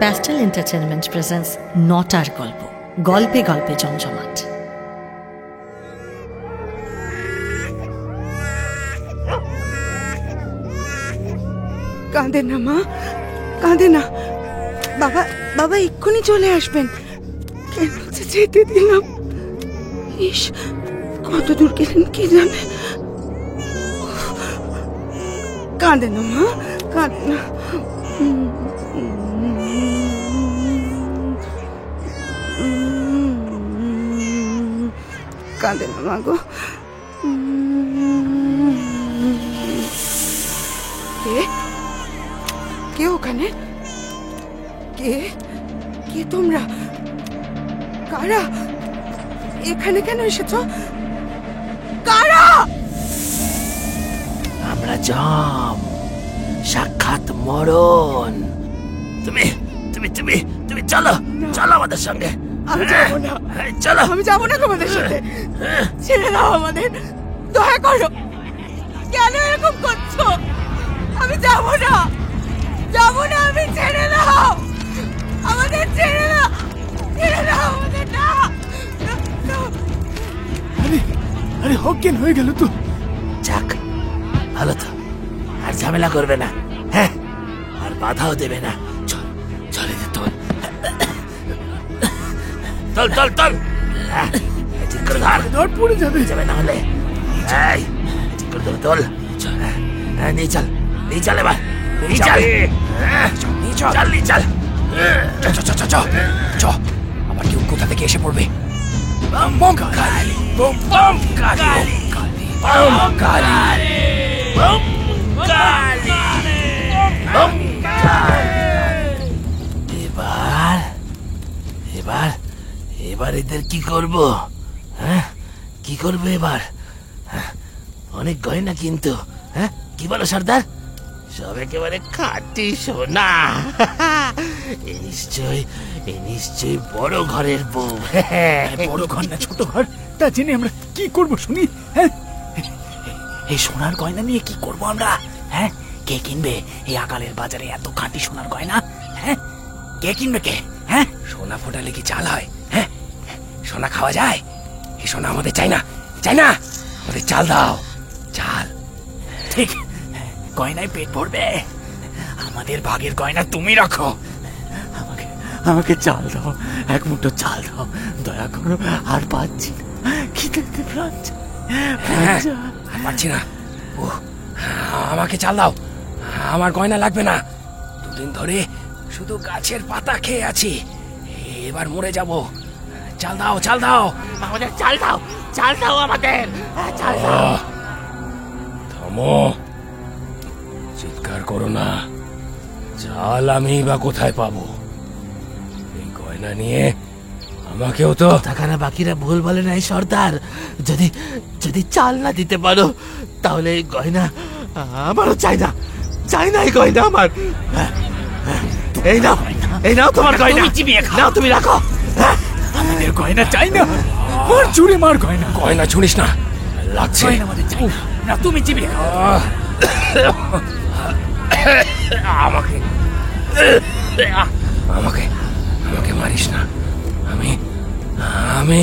Pastel entertainment presence নটার গল্প, গল্পে গল্পে জমজমাট। কাঁদে না মা, কাঁদে না। বাবা বাবা এক্ষুনি চলে আসবেন। কেন যে যেতে দিলাম। ইস, কত দূর গেলেন কে জানে। কাঁদে না মা, কাঁদে না। কাঁদে না মা গো। কে কে ওখানে? কে কে তোমরা? কারা এখানে কেন এসেছো? কারা? আমরা জম, সাক্ষাৎ মরণ। তুমি তুমি তুমি তুমি চলো, চলো আমাদের সঙ্গে। আমি যাবো না, চলো। আমি যাবো না তোমাদের সাথে। ছেড়ে দাও আমাদের, দয়া করো। কেন এরকম করছো? আমি যাবো না, যাবো না আমি। ছেড়ে দাও আমাদের, ছেড়ে দাও, ছেড়ে দাও আমাদের। না, আরে আরে অজ্ঞান হয়ে গেল তো। যাক, ভালো তো, আর ঝামেলা করবে না। হ্যাঁ, আর বাধাও দেবে না। চল চল, এদের তোল তোল তোল তোল। ঠিক করে ধর, ধর পড়ে যাবে। যাবে না হলে। এই, ঠিক করে ধরে তোল। চল, নিয়ে চল, নিয়ে চল এবার, নিয়ে চল, নিয়ে চল, চল, নিয়ে চল। আবার কেউ কোথা থেকে এসে পড়বে। এবার এবার এবার এদের কি করব? হ্যাঁ, কি করবে এবার? অনেক গয়না কিন্তু। হ্যাঁ, কি বলো সর্দার? সব একেবারে খাঁটি সোনা। এ নিশ্চয়ই বড় ঘরের বউ। বড় ঘর না ছোট ঘর তা জেনে আমরা কি করব শুনি? হ্যাঁ, এই সোনার গয়না নিয়ে কি করব আমরা? হ্যাঁ, কে কিনবে এই আকালের বাজারে এত খাঁটি সোনার গয়না? হ্যাঁ, কে কিনবে কে? হ্যাঁ, সোনা ফোটালে কি চাল হয়? হ্যাঁ, সোনা খাওয়া যায়? এই সোনা আমাদের চাই না, চাই না। আমাদের চাল দাও, চাল। ঠিক, গয়নায় পেট ভরবে। আমাদের ভাগের গয়না তুমি রাখো। আমাকে আমাকে চাল দাও, এক মুঠো চাল দাও, দয়া করো। আর পাচ্ছি না, খিদেতে প্রাণ পাচ্ছি না। ও, আমাকে চাল দাও, আমার গয়না লাগবে না। দুদিন ধরে শুধু গাছের পাতা খেয়ে আছি, এবার মরে যাব। চাল দাও, চাল দাও, আমাদের চাল দাও, চাল দাও আমাদের, চাল দাও। থামো, চিৎকার করো না। চাল আমি বা কোথায় পাবো? এই গয়না নিয়ে আমাকেও তো টাকারা বাকিরা ভুল বলে নাই সর্দার। যদি যদি চাল না দিতে পারো তাহলে এই গয়না আমারও চাই না, চাই না এই গয়না আমার। এই নাও, এই নাও তোমার গয়না, নাও তুমি রাখো। আমাদের গয়না চাই না, মার চুরে মার গয়না। গয়না ছুঁড়িস না, লাগছে। আমাদের চাই না, তুমি চিবিয়ে খাও। আমাকে আমাকে আমাকে মারিস না। আমি আমি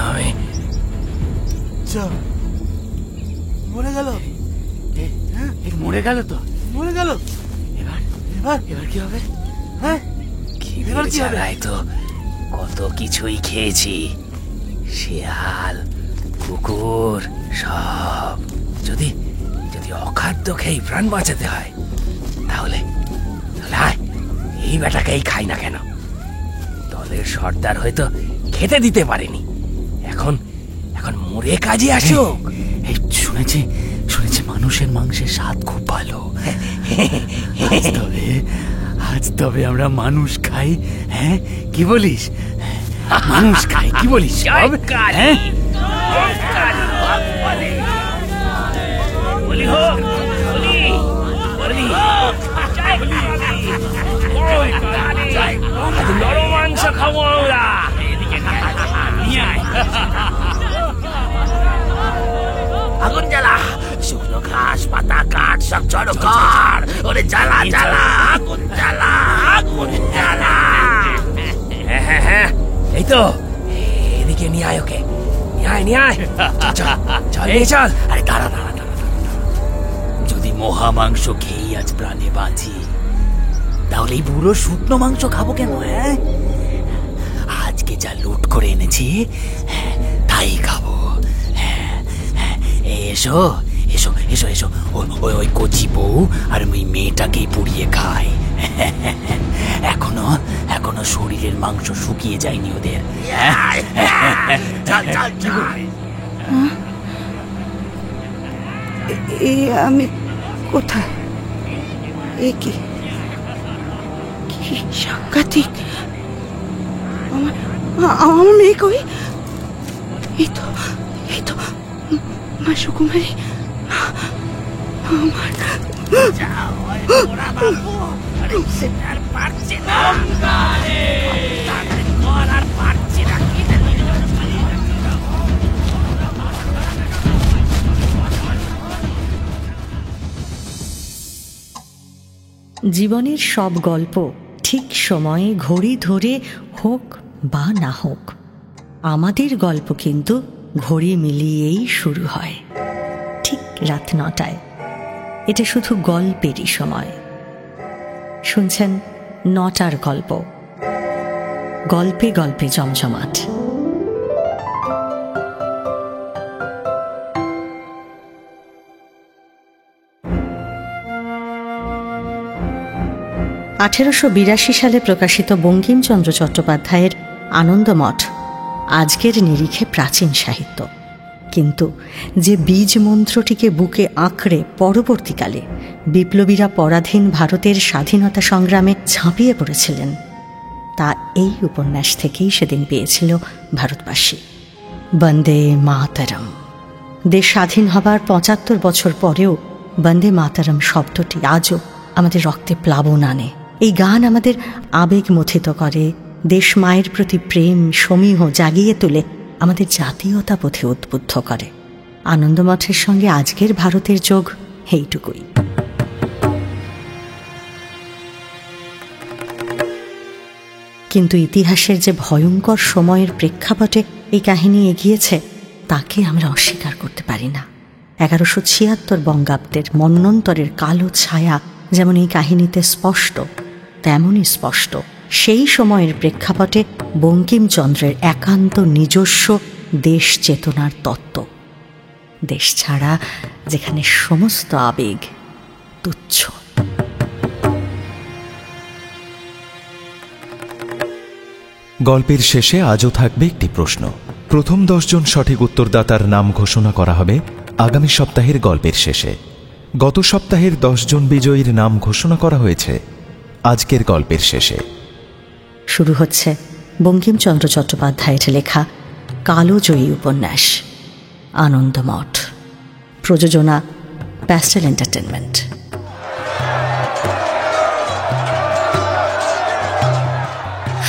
আমি মরে গেল, মরে গেল তো, মরে গেল। এবার এবার এবার কি হবে? হ্যাঁ, এবার কি হবে? তো কত কিছুই খেয়েছি, শিয়াল, কুকুর, সব। যদি যদি অখাদ্য খেয়ে প্রাণ বাঁচাতে হয় তাহলে তাহলে এই বেটাকেই খাই না কেন? দলের সর্দার হয়তো খেতে দিতে পারেনি, এখন এখন মরে কাজে আসুক। এই শুনেছি শুনেছি মানুষের মাংসের স্বাদ খুব ভালো। আজ তবে আমরা মানুষ খাই। হ্যাঁ, কি বলিস? মানুষ খাই, কি বলিস? হ্যাঁ, নরম মাংস খাবো আমরা। আগুন জ্বালা, শুকনো ঘাস পাতা কাঠ সব জড়ো কর। ওরে জ্বালা জ্বালা, আগুন জ্বালা। তো এদিকে নিয়ে আয় ওকে, নিয়ে আয় চল এই চল। আরে দাঁড়া, যদি মহা মাংস খেয়ে আজ প্রাণে বাঁচি, তাহলে এই বুড়ো শুকনো মাংস খাবো কেন? হ্যাঁ, আজকে যা লুট করে এনেছি তাই খাবো। এসো এসো এসো এসো, ওই কচি বউ আর ওই মেয়েটাকেই পুড়িয়ে খায়। এখনো শরীরের মাংস শুকিয়ে যায়নি ওদের। আমি কোথায়? এ কি সাংঘাতিক! আমার মেয়ে কই? এই তো মা সুকুমারী। জীবনের সব গল্প ঠিক সময়ে ঘড়ি ধরে হোক বা না হোক, আমাদের গল্প কিন্তু ঘড়ি মিলিয়েই শুরু হয়, ঠিক রাত 9টায়। এটা শুধু গল্পেরই সময়। শুনছেন 9টার গল্প, গল্পে গল্পে জমজমাট। 1882 সালে প্রকাশিত বঙ্কিমচন্দ্র চট্টোপাধ্যায়ের আনন্দমঠ আজকের নিরিখে প্রাচীন সাহিত্য, কিন্তু যে বীজ মন্ত্রটিকে বুকে আঁকড়ে পরবর্তীকালে বিপ্লবীরা পরাধীন ভারতের স্বাধীনতা সংগ্রামে ঝাঁপিয়ে পড়েছিলেন, তা এই উপন্যাস থেকেই সেদিন পেয়েছিল ভারতবাসী। বন্দে মাতরম। দেশ স্বাধীন হবার 75 বছর পরেও বন্দে মাতরম শব্দটি আজও আমাদের রক্তে প্লাবন আনে। এই গান আমাদের আবেগ মথিত করে, দেশ মায়ের প্রতি প্রেম সমীহ জাগিয়ে তোলে, আমাদের জাতীয়তা বোধে উদ্বুদ্ধ করে। আনন্দমঠের সঙ্গে আজকের ভারতের যোগ এইটুকুই। কিন্তু ইতিহাসের যে ভয়ঙ্কর সময়ের প্রেক্ষাপটে এই কাহিনী এগিয়েছে, তাকে আমরা অস্বীকার করতে পারি না। 1176 বঙ্গাব্দের মন্বন্তরের কালো ছায়া যেমন এই কাহিনীতে স্পষ্ট, তেমনই স্পষ্ট সেই সময়ের প্রেক্ষাপটে বঙ্কিমচন্দ্রের একান্ত নিজস্ব দেশ চেতনার তত্ত্ব। দেশ ছাড়া যেখানে সমস্ত আবেগ তুচ্ছ। গল্পের শেষে আজও থাকবে একটি প্রশ্ন। প্রথম 10 জন সঠিক উত্তরদাতার নাম ঘোষণা করা হবে আগামী সপ্তাহের গল্পের শেষে। গত সপ্তাহের 10 জন বিজয়ীর নাম ঘোষণা করা হয়েছে আজকের গল্পের শেষে। শুরু হচ্ছে বঙ্কিমচন্দ্র চট্টোপাধ্যায়ের লেখা কালোজয়ী উপন্যাস আনন্দমঠ। প্রযোজনা প্যাস্টেল এন্টারটেনমেন্ট।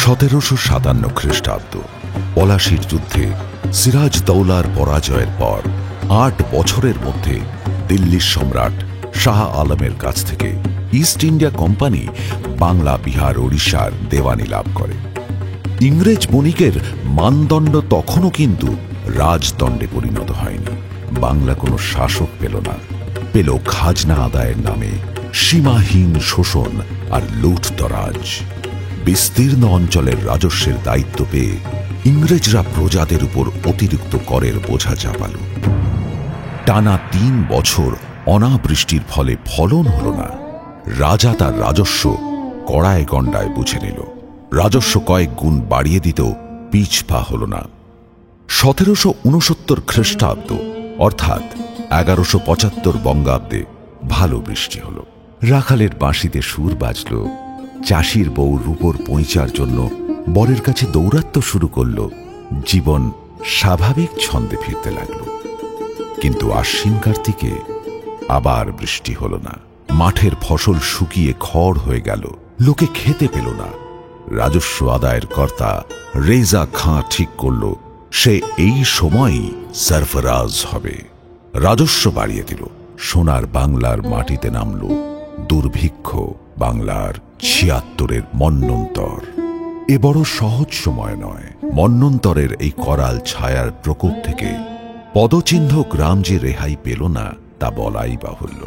সতেরোশো 57 খ্রিস্টাব্দ পলাশির যুদ্ধে সিরাজ দৌলার পরাজয়ের পর 8 বছরের মধ্যে দিল্লির সম্রাট শাহ আলমের কাছ থেকে east India company Bangla, Bihar, ওড়িশার দেওয়ানি লাভ করে। ইংরেজ বণিকের মানদণ্ড তখনও কিন্তু রাজদণ্ডে পরিণত হয়নি। বাংলা কোনো শাসক পেল না, পেল খাজনা আদায়ের নামে সীমাহীন শোষণ আর লুঠতরাজ। বিস্তীর্ণ অঞ্চলের রাজস্বের দায়িত্ব পেয়ে ইংরেজরা প্রজাদের উপর অতিরিক্ত করের বোঝা চাপাল। টানা 3 বছর অনাবৃষ্টির ফলে ফলন হল না। রাজা তার রাজস্ব কড়ায় গণ্ডায় বুঝে নিল। রাজস্ব কয়েক গুণ বাড়িয়ে দিতেও পিছপা হল না। 1769 খ্রিস্টাব্দ অর্থাৎ 1175 বঙ্গাব্দে ভালো বৃষ্টি হল। রাখালের বাঁশিতে সুর বাজল। চাষির বউ রূপোর পৈঁচার জন্য বরের কাছে দৌরাত্ম্য শুরু করল। জীবন স্বাভাবিক ছন্দে ফিরতে লাগল। কিন্তু আশ্বিন কার্তিকে আবার বৃষ্টি হল না। মাঠের ফসল শুকিয়ে খড় হয়ে গেল। লোকে খেতে পেল না। রাজস্ব আদায়ের কর্তা রেজা খাঁ ঠিক করল সে এই সময়ই সরফরাজ হবে। রাজস্ব বাড়িয়ে দিল। সোনার বাংলার মাটিতে নামল দুর্ভিক্ষ, বাংলার 76 মন্বন্তর। এ বড় সহজ সময় নয়। মন্বন্তরের এই করাল ছায়ার প্রকোপ থেকে পদচিহ্ন গ্রাম যে রেহাই পেল না তা বলাই বাহুল্য।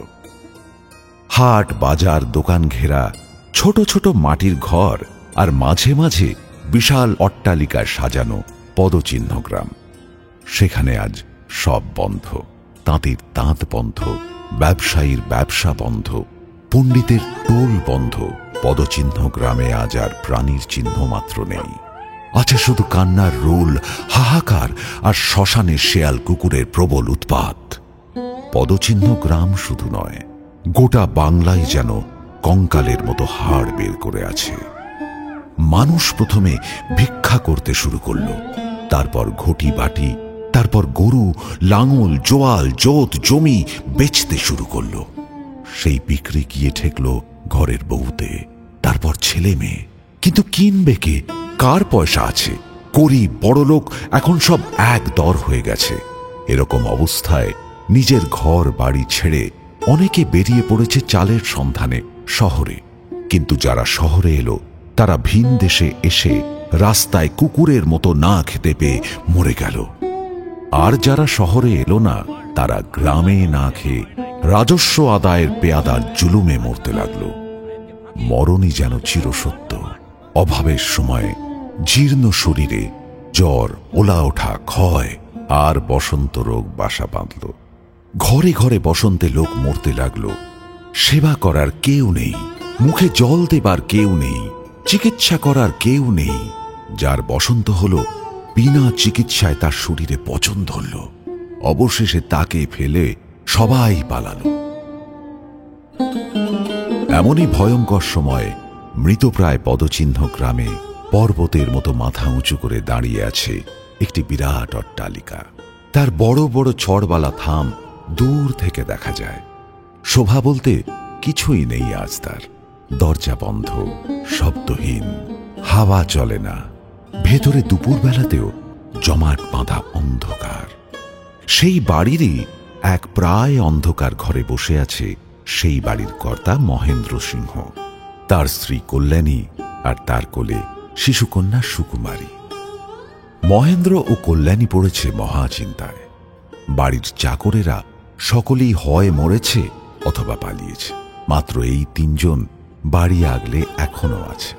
হাট, বাজার, দোকান ঘেরা ছোট ছোট মাটির ঘর, আর মাঝে মাঝে বিশাল অট্টালিকায় সাজানো পদচিহ্ন গ্রাম। সেখানে আজ সব বন্ধ। তাঁতির তাঁত বন্ধ, ব্যবসায়ীর ব্যবসা বন্ধ, পণ্ডিতের টোল বন্ধ। পদচিহ্ন গ্রামে আজ আর প্রাণীর চিহ্ন মাত্র নেই। আছে শুধু কান্নার রোল, হাহাকার, আর শ্মশানে শেয়াল কুকুরের প্রবল উৎপাত। পদচিহ্ন গ্রাম শুধু নয়, গোটা বাংলাই যেন কঙ্কালের মতো হাড় বের করে আছে। মানুষ প্রথমে ভিক্ষা করতে শুরু করল, তারপর ঘটি বাটি, তারপর গরু, লাঙল, জোয়াল, জোত, জমি বেচতে শুরু করল। সেই বিক্রি গিয়ে ঠেকল ঘরের বউতে, তারপর ছেলে মেয়ে। কিন্তু কিনবে কে? কার পয়সা আছে? গরিব বড়লোক এখন সব এক দর হয়ে গেছে। এরকম অবস্থায় নিজের ঘর বাড়ি ছেড়ে অনেকে বেরিয়ে পড়েছে চালের সন্ধানে শহরে। কিন্তু যারা শহরে এলো তারা ভিন দেশে এসে রাস্তায় কুকুরের মতো না খেতে পেয়ে মরে গেল। আর যারা শহরে এলো না তারা গ্রামে না খেয়ে রাজস্ব আদায়ের পেয়াদার জুলুমে মরতে লাগল। মরণই যেন চিরসত্য। অভাবের সময় জীর্ণ শরীরে জ্বর, ওলা ওঠা, ক্ষয় আর বসন্ত রোগ বাসা বাঁধল। ঘরে ঘরে বসন্তে লোক মরতে লাগল। সেবা করার কেউ নেই, মুখে জল দেবার কেউ নেই, চিকিৎসা করার কেউ নেই। যার বসন্ত হল, বিনা চিকিৎসায় তার শরীরে পচন ধরল। অবশেষে তাকে ফেলে সবাই পালালো। এমনই ভয়ঙ্কর সময়ে মৃতপ্রায় পদচিহ্ন গ্রামে পর্বতের মতো মাথা উঁচু করে দাঁড়িয়ে আছে একটি বিরাট অট্টালিকা। তার বড় বড় ছড়বালা থাম দূর থেকে দেখা যায়। শোভা বলতে কিছুই নেই আজ তার। দরজা বন্ধ, শব্দহীন, হাওয়া চলে না। ভেতরে দুপুরবেলাতেও জমাট বাঁধা অন্ধকার। সেই বাড়িরই এক প্রায় অন্ধকার ঘরে বসে আছে সেই বাড়ির কর্তা মহেন্দ্র সিংহ, তার স্ত্রী কল্যাণী আর তার কোলে শিশুকন্যা সুকুমারী। মহেন্দ্র ও কল্যাণী পড়েছে মহাচিন্তায়। বাড়ির চাকরেরা সকলেই হয় মরেছে অথবা পালিয়েছে। মাত্র এই তিনজন বাড়ি আগলে এখনো আছে,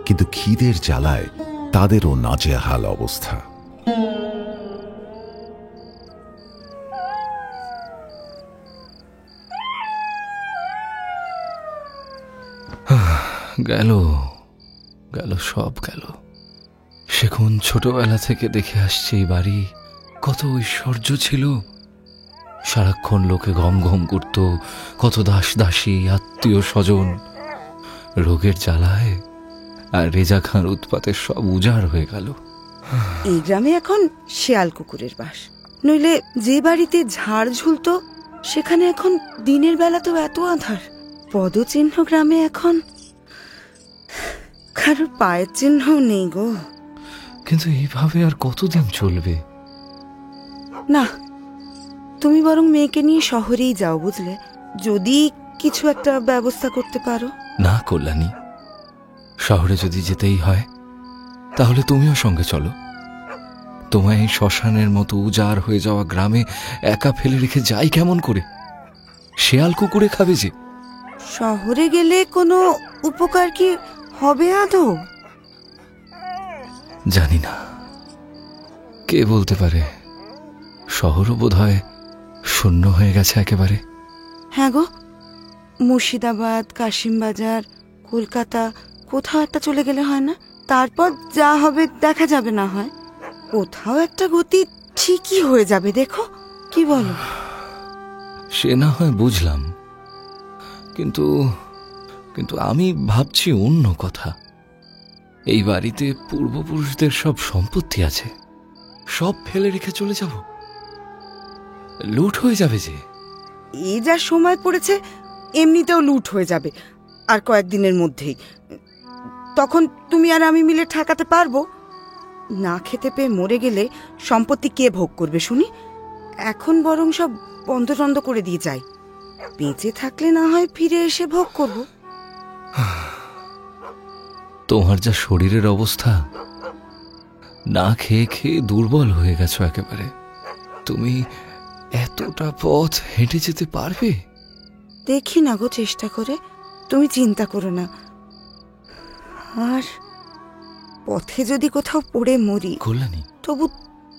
কিন্তু খিদের জ্বালায় তাদেরও নাজেহাল অবস্থা। গেল গেল, সব গেল। সে কোন ছোটবেলা থেকে দেখে আসছে এই বাড়ি কত ঐশ্বর্য ছিল। সারাক্ষণ লোকে গম গম করত, কত দাস দাসী, আত্মীয় স্বজন। রোগের জ্বালায় আর রেজা খাঁর উৎপাতে সব উজাড় হয়ে গেল। এই গ্রামে এখন শেয়াল কুকুরের বাস। নইলে যে বাড়িতে ঝাড় ঝুলতো সেখানে এখন দিনের বেলাতেও এত আঁধার। পদচিহ্ন গ্রামে এখন কারোর পায়ের চিহ্নও নেই গো। কিন্তু এইভাবে আর কতদিন চলবে? না, তুমি বরং মেয়েকে নিয়ে শহরেই যাও, বুঝলে? যদি কিছু একটা ব্যবস্থা করতে পারো। না কল্যাণী, শহরে যদি যেতেই হয় তাহলে তুমিও সঙ্গে চলো। তোমায় এই শ্মশানের মতো উজাড় হয়ে যাওয়া গ্রামে একা ফেলে রেখে যাই কেমন করে? শেয়াল কুকুরে খাবে যে। শহরে গেলে কোনো উপকার কি হবে আদৌ? জানি না, কে বলতে পারে। শহরও বোধ হয় শূন্য হয়ে গেছে একেবারে। হ্যাঁ গো, মুর্শিদাবাদ, কাশিমবাজার, কলকাতা কোথাও একটা চলে গেলে হয় না? তারপর যা হবে দেখা যাবে, না হয় কোথাও একটা গতি ঠিকই হয়ে যাবে। দেখো, কি বলো? সে না হয় বুঝলাম, কিন্তু কিন্তু আমি ভাবছি অন্য কথা। এই বাড়িতে পূর্বপুরুষদের সব সম্পত্তি আছে, সব ফেলে রেখে চলে যাব? লুট হয়ে যাবে যে। এই যা সময় পড়েছে এমনিতেও লুট হয়ে যাবে আর কয়েকদিনের মধ্যেই। তখন তুমি আর আমি মিলে ঠেকাতে পারবো? না খেতে পেয়ে মরে গেলে সম্পত্তি কে ভোগ করবে শুনি? এখন বরং সব বন্ধ টন্ধ করে দিয়ে যাই। বেঁচে থাকলে না হয় ফিরে এসে ভোগ করব। তোমার যা শরীরের অবস্থা, না খেয়ে খেয়ে দুর্বল হয়ে গেছো একেবারে। তুমি এতটা পথ হেঁটে যেতে পারবে? দেখি না গো চেষ্টা করে, তুমি চিন্তা করো না। আর পথে যদি কোথাও পড়ে মরি, কল্যাণী, তবু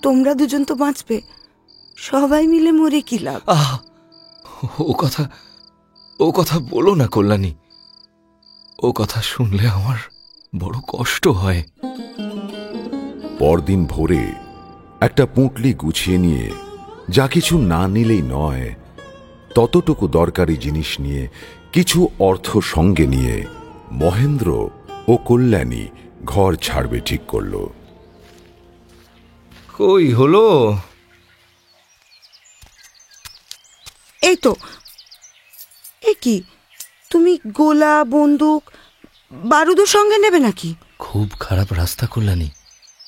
তোমরা দুজন তো বাঁচবে, সবাই মিলে মরে কি লাভ? আহ, ও কথা বলো না কল্যাণী। ও কথা শুনলে আমার বড় কষ্ট হয়। পরদিন ভোরে একটা পুঁটলি গুছিয়ে নিয়ে, যা কিছু না নিলেই নয় ততটুকু দরকারি জিনিস নিয়ে, কিছু অর্থ সঙ্গে নিয়ে মহেন্দ্র ও কল্যাণী ঘর ছাড়বে ঠিক করল। কই হলো? এই তো। এ কি, তুমি গোলা, বন্দুক, বারুদও সঙ্গে নেবে নাকি? খুব খারাপ রাস্তা কল্যাণী,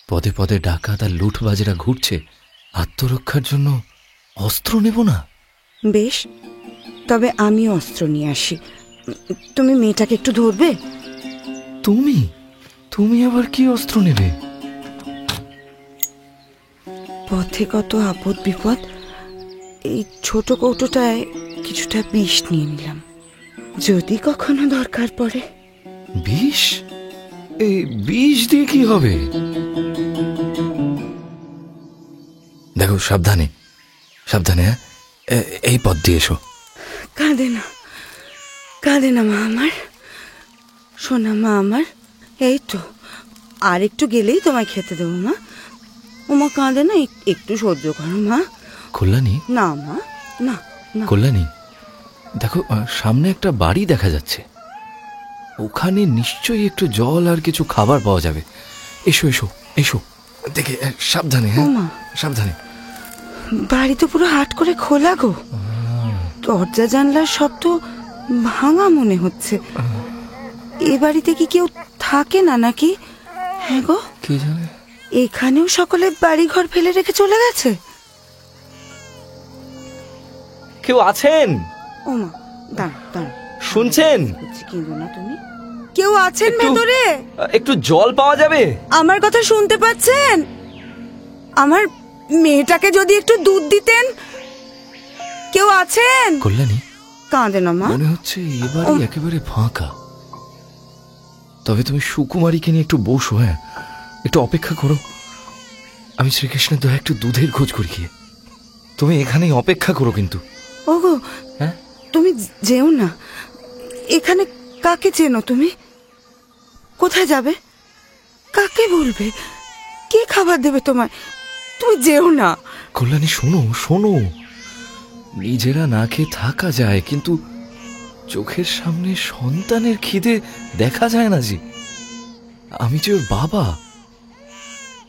পদে পদে ডাকাত আর লুটবাজেরা ঘুরছে। আত্মরক্ষার জন্য অস্ত্র নেব না? বেশ, তবে আমি অস্ত্র নিয়ে আসি। তুমি মেয়েটাকে একটু ধরবে? তুমি আবার কি অস্ত্র নেবে? পথে কত আপদ বিপদ, এই ছোট কৌটোটায় কিছুটা বিষ নিয়ে নিলাম, যদি কখনো দরকার পড়ে। বিষ? এই বিষ দিয়ে কি হবে? দেখো, সাবধানে সাবধানে, এই পথ দিয়ে এসো। কাঁদে না মা আমার, সোনা মা আমার। এই তো, আর একটু গেলেই তোমায় খেতে দেবো মা। ওমা কাঁদে না, একটু সহ্য করো মা। কল্যাণী, না মা, না না। কল্যাণী, দেখো সামনে একটা বাড়ি দেখা যাচ্ছে, ওখানে নিশ্চয়ই একটু জল আর কিছু খাবার পাওয়া যাবে। এসো এসো এসো, দেখে সাবধানে। হ্যাঁ, সাবধানে। বাড়ি তো পুরো হাট করে খোলা গো, দরজা জানলার সব তো ভাঙা মনে হচ্ছে। এ বাড়িতে কি কেউ থাকে না নাকি? হ্যাঁ গো, কে জানে। এখানেও সকলে বাড়ি ঘর ফেলে রেখে চলে গেছে। কেউ আছেন? ওমা, দাঁড়ান, শুনছেন? কিন্তু না তুমি, কেউ আছেন ভেতরে? একটু জল পাওয়া যাবে? আমার কথা শুনতে পাচ্ছেন? আমার মেয়েটাকে যদি একটু দুধ দিতেন। কেউ আছেন? কল্যাণী, কাঁদে না মা। মনে হচ্ছে এবারে একেবারে ফাঁকা। তবে তুমি সুকুমারীকে নিয়ে একটু বসো। হ্যাঁ, একটু অপেক্ষা করো। আমি শ্রীকৃষ্ণের দয়া একটু দুধের খোঁজ করি গিয়ে। তুমি এখানেই অপেক্ষা করো কিন্তু। ওগো, হ্যাঁ, তুমি যেও না। এখানে কাকে চেনো তুমি? কোথায় যাবে? কাকে বলবে? কে খাবার দেবে তোমায়? তুমি যেও না। কল্যাণী, শোনো শোনো, নিজেরা না খেয়ে থাকা যায়, কিন্তু চোখের সামনে সন্তানের খিদে দেখা যায় না যে। আমি যে ওর বাবা।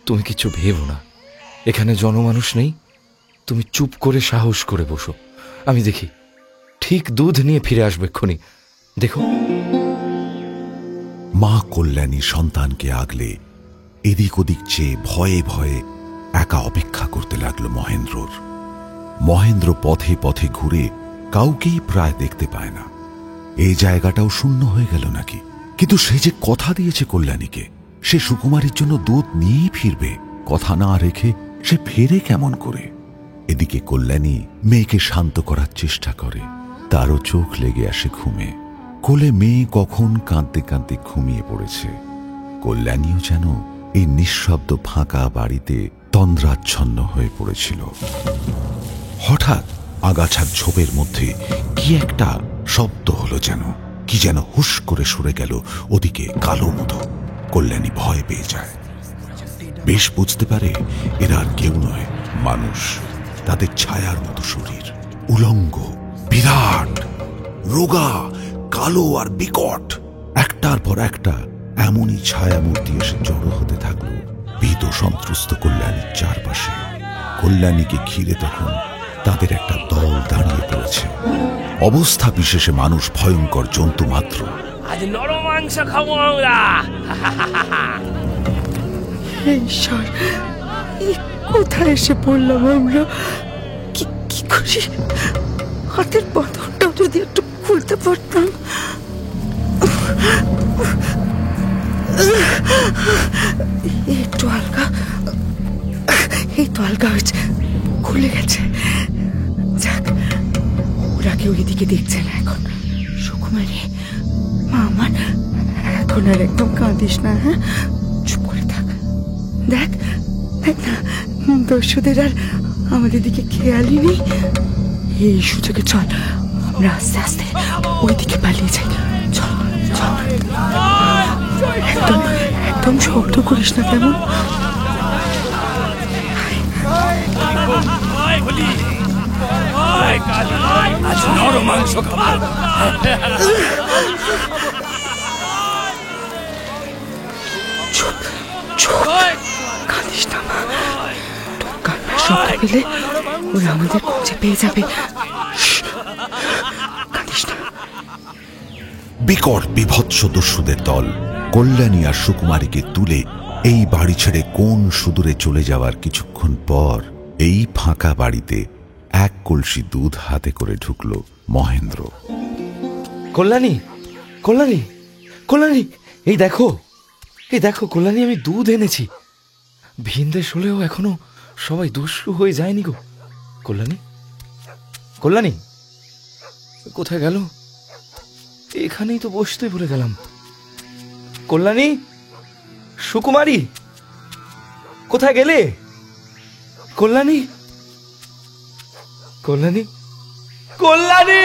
তুমি কিছু ভেবো না, এখানে জনমানুষ নেই। তুমি চুপ করে সাহস করে বসো, আমি দেখি, ঠিক দুধ নিয়ে ফিরে আসবে এক্ষুনি। দেখো। মা কল্যাণী সন্তানকে আগলে এদিক ওদিক চেয়ে ভয়ে ভয়ে একা অপেক্ষা করতে লাগলো মহেন্দ্রর। মহেন্দ্র পথে পথে ঘুরে কাউকেই প্রায় দেখতে পায় না। এই জায়গাটাও শূন্য হয়ে গেল নাকি? কিন্তু সে যে কথা দিয়েছে কল্যাণীকে, সে সুকুমারীর জন্য দুধ নিয়েই ফিরবে, কথা না রেখে সে ফেরে কেমন করে? এদিকে কল্যাণী মেয়েকে শান্ত করার চেষ্টা করে, তারও চোখ লেগে আসে ঘুমে। কোলে মেয়ে কখন কাঁদতে কাঁদতে ঘুমিয়ে পড়েছে। কল্যাণীও যেন এই নিঃশব্দ ফাঁকা বাড়িতে তন্দ্রাচ্ছন্ন হয়ে পড়েছিল। হঠাৎ আগাছার ঝোপের মধ্যে কি একটা শব্দ হলো, কি যেন হুশ করে সরে গেল ওদিকে কালো মতো। কল্যাণী ভয় পেয়ে যায়। বেশ বুঝতে পারে এরা আর কেউ নয়, মানুষ। তাদের ছায়ার মতো শরীর, উলঙ্গ, বিরাট, রোগা, কালো আর বিকট। একটার পর একটা এমনই ছায়ামূর্তি এসে জড়ো হতে থাকলো ভীত সন্ত্রস্ত কল্যাণীর চারপাশে। কল্যাণীকে ঘিরে তখন তাদের একটা দল দাঁড়িয়ে পড়েছে। অবস্থা বিশেষে মানুষ ভয়ঙ্কর জন্তু মাত্র। আজ নরম মাংস খাবো আমরা। ঈশ্বর, কোথায় এসে পড়লাম আমরা? কি করি? হাতের বাঁধনটাও যদি একটু খুলতে পারতাম। একটু হালকা, এই তো হালকা হয়েছে, খুলে গেছে। যাক, ওরা কেউ এদিকে দেখছে না এখন। সুকুমারী মা আমার, এখন আর একদম কাঁদিস না, হ্যাঁ? চুপ করে থাক। দেখ দেখ না, দস্যুদের আর আমাদের দিকে খেয়ালই নেই। এই সুযোগে চল, আমরা আস্তে আস্তে ওইদিকে পালিয়ে যাই। চল চল, একদম একদম শব্দ করিস না কেমন? আজ নরম মাংস খাবো। চুপ চুপ, কাঁদিস না মা। তোর কান্না শব্দ পেলে ওরা আমাদের খুঁজে পেয়ে যাবে। কাঁদিস না। বিকট বিভৎস দস্যুদের দল কল্যাণী আর সুকুমারীকে তুলে এই বাড়ি ছেড়ে কোন সুদূরে চলে যাওয়ার কিছুক্ষণ পর এই ফাঁকা বাড়িতে এক কলসি দুধ হাতে করে ঢুকল মহেন্দ্র। কল্যাণী, কল্যাণী, কল্যাণী, এই দেখো, এই দেখো কল্যাণী, আমি দুধ এনেছি। ভিনদেশ হলেও এখনো সবাই দস্যু হয়ে যায়নি গো। কল্যাণী, কল্যাণী কোথায় গেল? এখানেই তো বসতে ভুলে গেলাম। কল্যাণী, সুকুমারী কোথায় গেলে? কল্যাণী, কল্যাণী, কল্যাণী।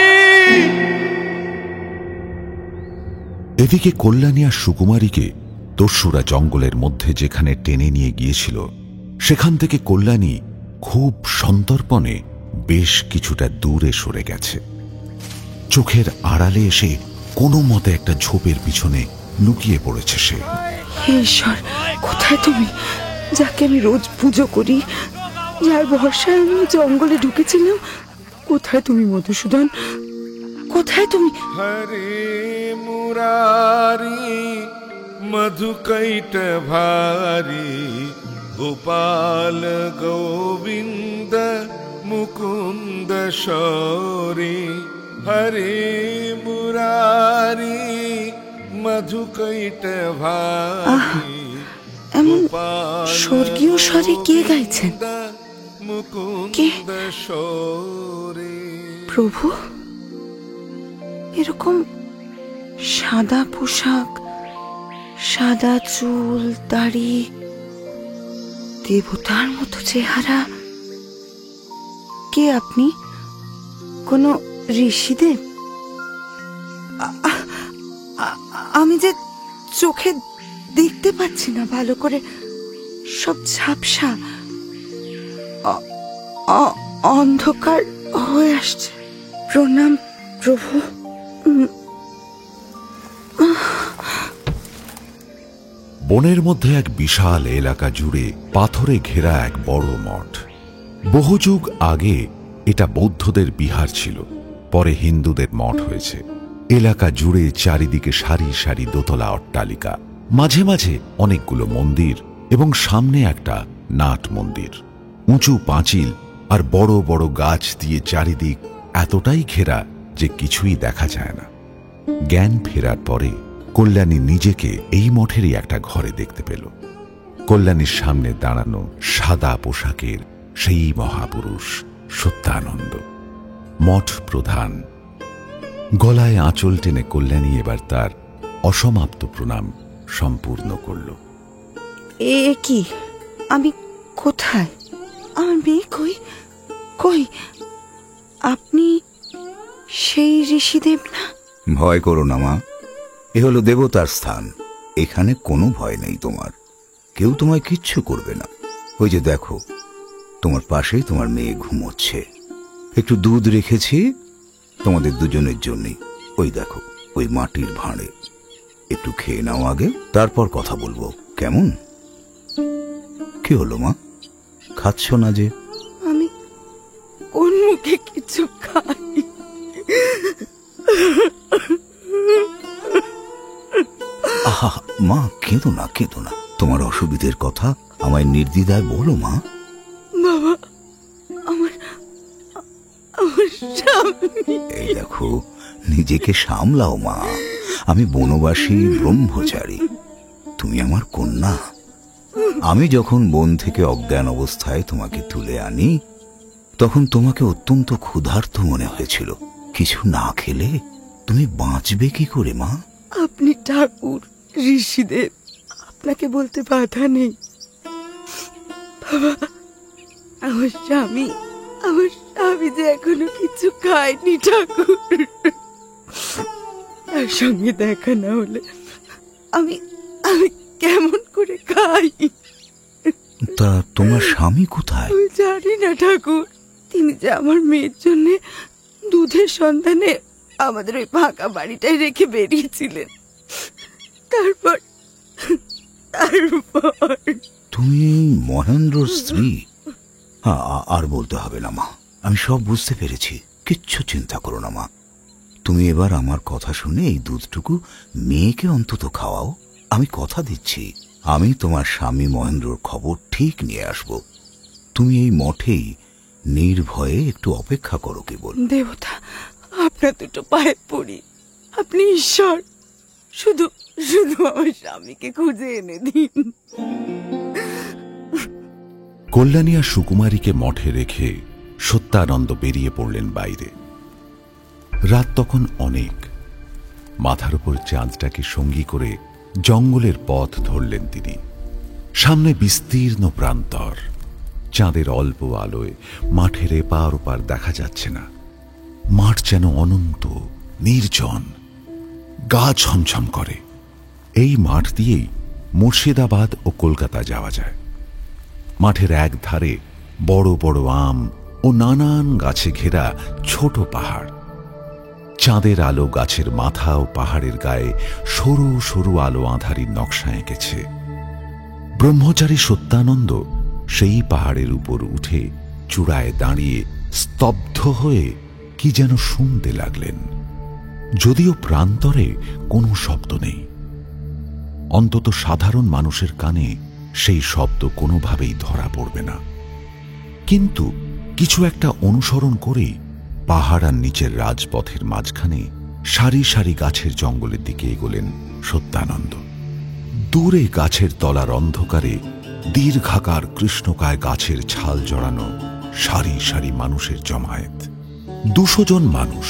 এদিকে কল্যাণী আর সুকুমারীকে দস্যুরা জঙ্গলের মধ্যে যেখানে টেনে নিয়ে গিয়েছিল সেখান থেকে কল্যাণী খুব সন্তর্পণে বেশ কিছুটা দূরে সরে গেছে। চোখের আড়ালে এসে কোনো মতে একটা ঝোপের পিছনে লুকিয়ে পড়েছে সে। ঈশ্বর, কোথায় তুমি, যাকে আমি রোজ পুজো করি, যার ভরসায় আমি জঙ্গলে ঢুকেছিলাম? কোথায় তুমি মধুসূদন? কোথায় তুমি? হরে মুরারি মধুকৈট ভারি গোপাল গোবিন্দ মুকুন্দ শৌরি। হরে মুরারি মধুকৈট ভারি এমন স্বর্গীয় স্বরে কে গাইছেন? মুকুন্দ শৌরি। প্রভু, এরকম সাদা পোশাক, সাদা চুল, দাড়ি, দেবতার মতো চেহারা। কে আপনি? কোনো ঋষিদেব? আমি যে চোখে দেখতে পাচ্ছি না ভালো করে, সব ঝাপসা, অন্ধকার হয়ে আসছে। প্রণাম প্রভু। বনের মধ্যে এক বিশাল এলাকা জুড়ে পাথরে ঘেরা এক বড় মঠ। বহু যুগ আগে এটা বৌদ্ধদের বিহার ছিল, পরে হিন্দুদের মঠ হয়েছে। এলাকা জুড়ে চারিদিকে সারি সারি দোতলা অট্টালিকা, মাঝে মাঝে অনেকগুলো মন্দির এবং সামনে একটা নাট মন্দির। উঁচু পাঁচিল আর বড় বড় গাছ দিয়ে চারিদিক এতটাই ঘেরা যে কিছুই দেখা যায় না। জ্ঞান ফেরার পরে কল্যাণী নিজেকে এই মঠেরই একটা ঘরে দেখতে পেল। কল্যাণীর সামনে দাঁড়ানো সাদা পোশাকের সেই মহাপুরুষ সত্যানন্দ, মঠ প্রধান। গলায় আঁচল টেনে কল্যাণী এবার তার অসমাপ্ত প্রণাম সম্পূর্ণ করল। এ কি, আমি কোথায়? আমার মেয়ে কই? কই আপনি সেই ঋষিদেব না? ভয় করো না মা, এ হলো দেবতার স্থান। এখানে কোনো ভয় নেই তোমার, কেউ তোমায় কিচ্ছু করবে না। ওই যে দেখো, তোমার পাশেই তোমার মেয়ে ঘুমোচ্ছে। একটু দুধ রেখেছি তোমাদের দুজনের জন্যই। ওই দেখো, ওই মাটির ভাঁড়ে। একটু খেয়ে নাও আগে, তারপর কথা বলবো, কেমন? কি হলো মা, খাচ্ছ না যে? আমি কোন মুখে কিছু খাই? আহা মা, কেঁদো না, কেঁদো না। তোমার অসুবিধের কথা আমায় নির্দ্বিধায় বলো মা। বাবা, আমার স্বামী। এই দেখো, নিজেকে সামলাও মা। আমি বনবাসী ব্রহ্মচারী, তুমি আমার কন্যা। আমি যখন বন থেকে অজ্ঞান অবস্থায় তোমাকে তুলে আনি তখন তোমাকে অত্যন্ত ক্ষুধার্ত মনে হয়েছিল। কিছু না খেলে তুমি বাঁচবে কি করে মা? আপনি ঠাকুর, ঋষিদেব, আপনাকে বলতে বাধা নেই। বাবা, আমার স্বামী যে এখনো কিছু খায়নি ঠাকুর। তার সঙ্গে দেখা না হলে আমি কেমন করে খাই? তা তোমার স্বামী কোথায়? আমি জানি না ঠাকুর। তিনি যে আমার মেয়ের জন্য দুধের সন্ধানে আমাদের ওই ফাঁকা বাড়িটায় রেখে বেরিয়েছিলেন। তারপর তুমি মহেন্দ্রর স্ত্রী? আর বলতে হবে না মা, আমি সব বুঝতে পেরেছি। কিচ্ছু চিন্তা করো না মা। তুমি এবার আমার কথা শুনে এই দুধটুকু মেয়েকে অন্তত খাওয়াও। আমি কথা দিচ্ছি, আমি তোমার স্বামী মহেন্দ্রর খবর ঠিক নিয়ে আসব। তুমি এই মঠেই নির্ভয়ে একটু অপেক্ষা করো কেবল। দেবতা, আপনার দুটো পায়ে পড়ি। আপনি ঈশ্বর, শুধু আমার স্বামীকে খুঁজে এনে দিন। কল্যাণী আর সুকুমারীকে মঠে রেখে সত্যানন্দ বেরিয়ে পড়লেন বাইরে। রাত তখন অনেক। মাথার উপর চাঁদটাকে সঙ্গী করে জঙ্গলের পথ ধরলেন তিনি। সামনে বিস্তীর্ণ প্রান্তর। চাঁদের অল্প আলোয় মাঠের এপার ওপার দেখা যাচ্ছে না। মাঠ যেন অনন্ত, নির্জন, গা ছমছম করে। এই মাঠ দিয়েই মুর্শিদাবাদ ও কলকাতা যাওয়া যায়। মাঠের এক ধারে বড় বড় আম ও নানান গাছে ঘেরা ছোট পাহাড়। চাঁদের আলো গাছের মাথা ও পাহাড়ের গায়ে সরু সরু আলো আঁধারির নকশা এঁকেছে। ব্রহ্মচারী সত্যানন্দ সেই পাহাড়ের উপর উঠে চূড়ায় দাঁড়িয়ে স্তব্ধ হয়ে কি যেন শুনতে লাগলেন। যদিও প্রান্তরে কোনো শব্দ নেই, অন্তত সাধারণ মানুষের কানে সেই শব্দ কোনোভাবেই ধরা পড়বে না। কিন্তু কিছু একটা অনুসরণ করেই পাহাড় আর নিচের রাজপথের মাঝখানে সারি সারি গাছের জঙ্গলের দিকে এগোলেন সত্যানন্দ। দূরে গাছের তলার অন্ধকারে দীর্ঘাকার কৃষ্ণকায় গাছের ছাল জড়ানো সারি সারি মানুষের জমায়েত। 200 জন মানুষ,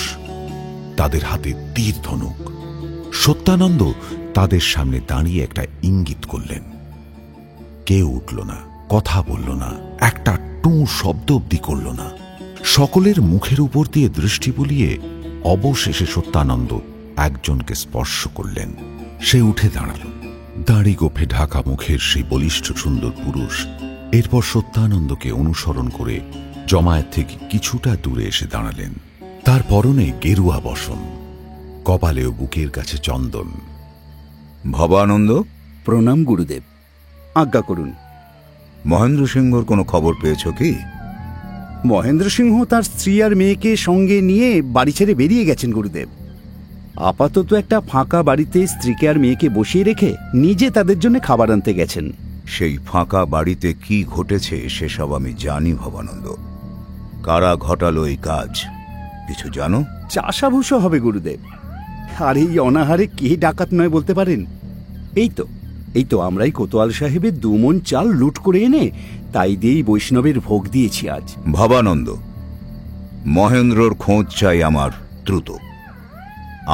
তাদের হাতে তীর ধনুক। সত্যানন্দ তাদের সামনে দাঁড়িয়ে একটা ইঙ্গিত করলেন। কেউ উঠল না, কথা বলল না, একটা টু শব্দ অব্দি করল না। সকলের মুখের উপর দিয়ে দৃষ্টি বুলিয়ে অবশেষে সত্যানন্দ একজনকে স্পর্শ করলেন। সে উঠে দাঁড়াল। দাড়ি গোফে ঢাকা মুখের সেই বলিষ্ঠ সুন্দর পুরুষ এরপর সত্যানন্দকে অনুসরণ করে জমায়েত থেকে কিছুটা দূরে এসে দাঁড়ালেন। তার পরনে গেরুয়া বসন, কপালে ও বুকের কাছে চন্দন। ভবানন্দ, প্রণাম গুরুদেব। আজ্ঞা করুন। মহেন্দ্র সিংহর কোনো খবর পেয়েছ কি? মহেন্দ্র সিংহ তার স্ত্রী আর মেয়েকে সঙ্গে নিয়ে বাড়ি ছেড়ে বেরিয়ে গেছেন গুরুদেব। আপাতত একটা ফাঁকা বাড়িতে স্ত্রীকে আর মেয়েকে বসিয়ে রেখে নিজে তাদের জন্য খাবার আনতে গেছেন। সেই ফাঁকা বাড়িতে কি ঘটেছে সেসব আমি জানি ভবানন্দ। কারা ঘটালো এই কাজ কিছু জানো? চাষাভূষা হবে গুরুদেব। আর এই অনাহারে কে ডাকাত নয় বলতে পারেন? এই তো আমরাই কোতোয়াল সাহেবের 2 মণ চাল লুট করে এনে তাই দিয়েই বৈষ্ণবের ভোগ দিয়েছি আজ। ভবানন্দ, মহেন্দ্রর খোঁজ চাই আমার দ্রুত।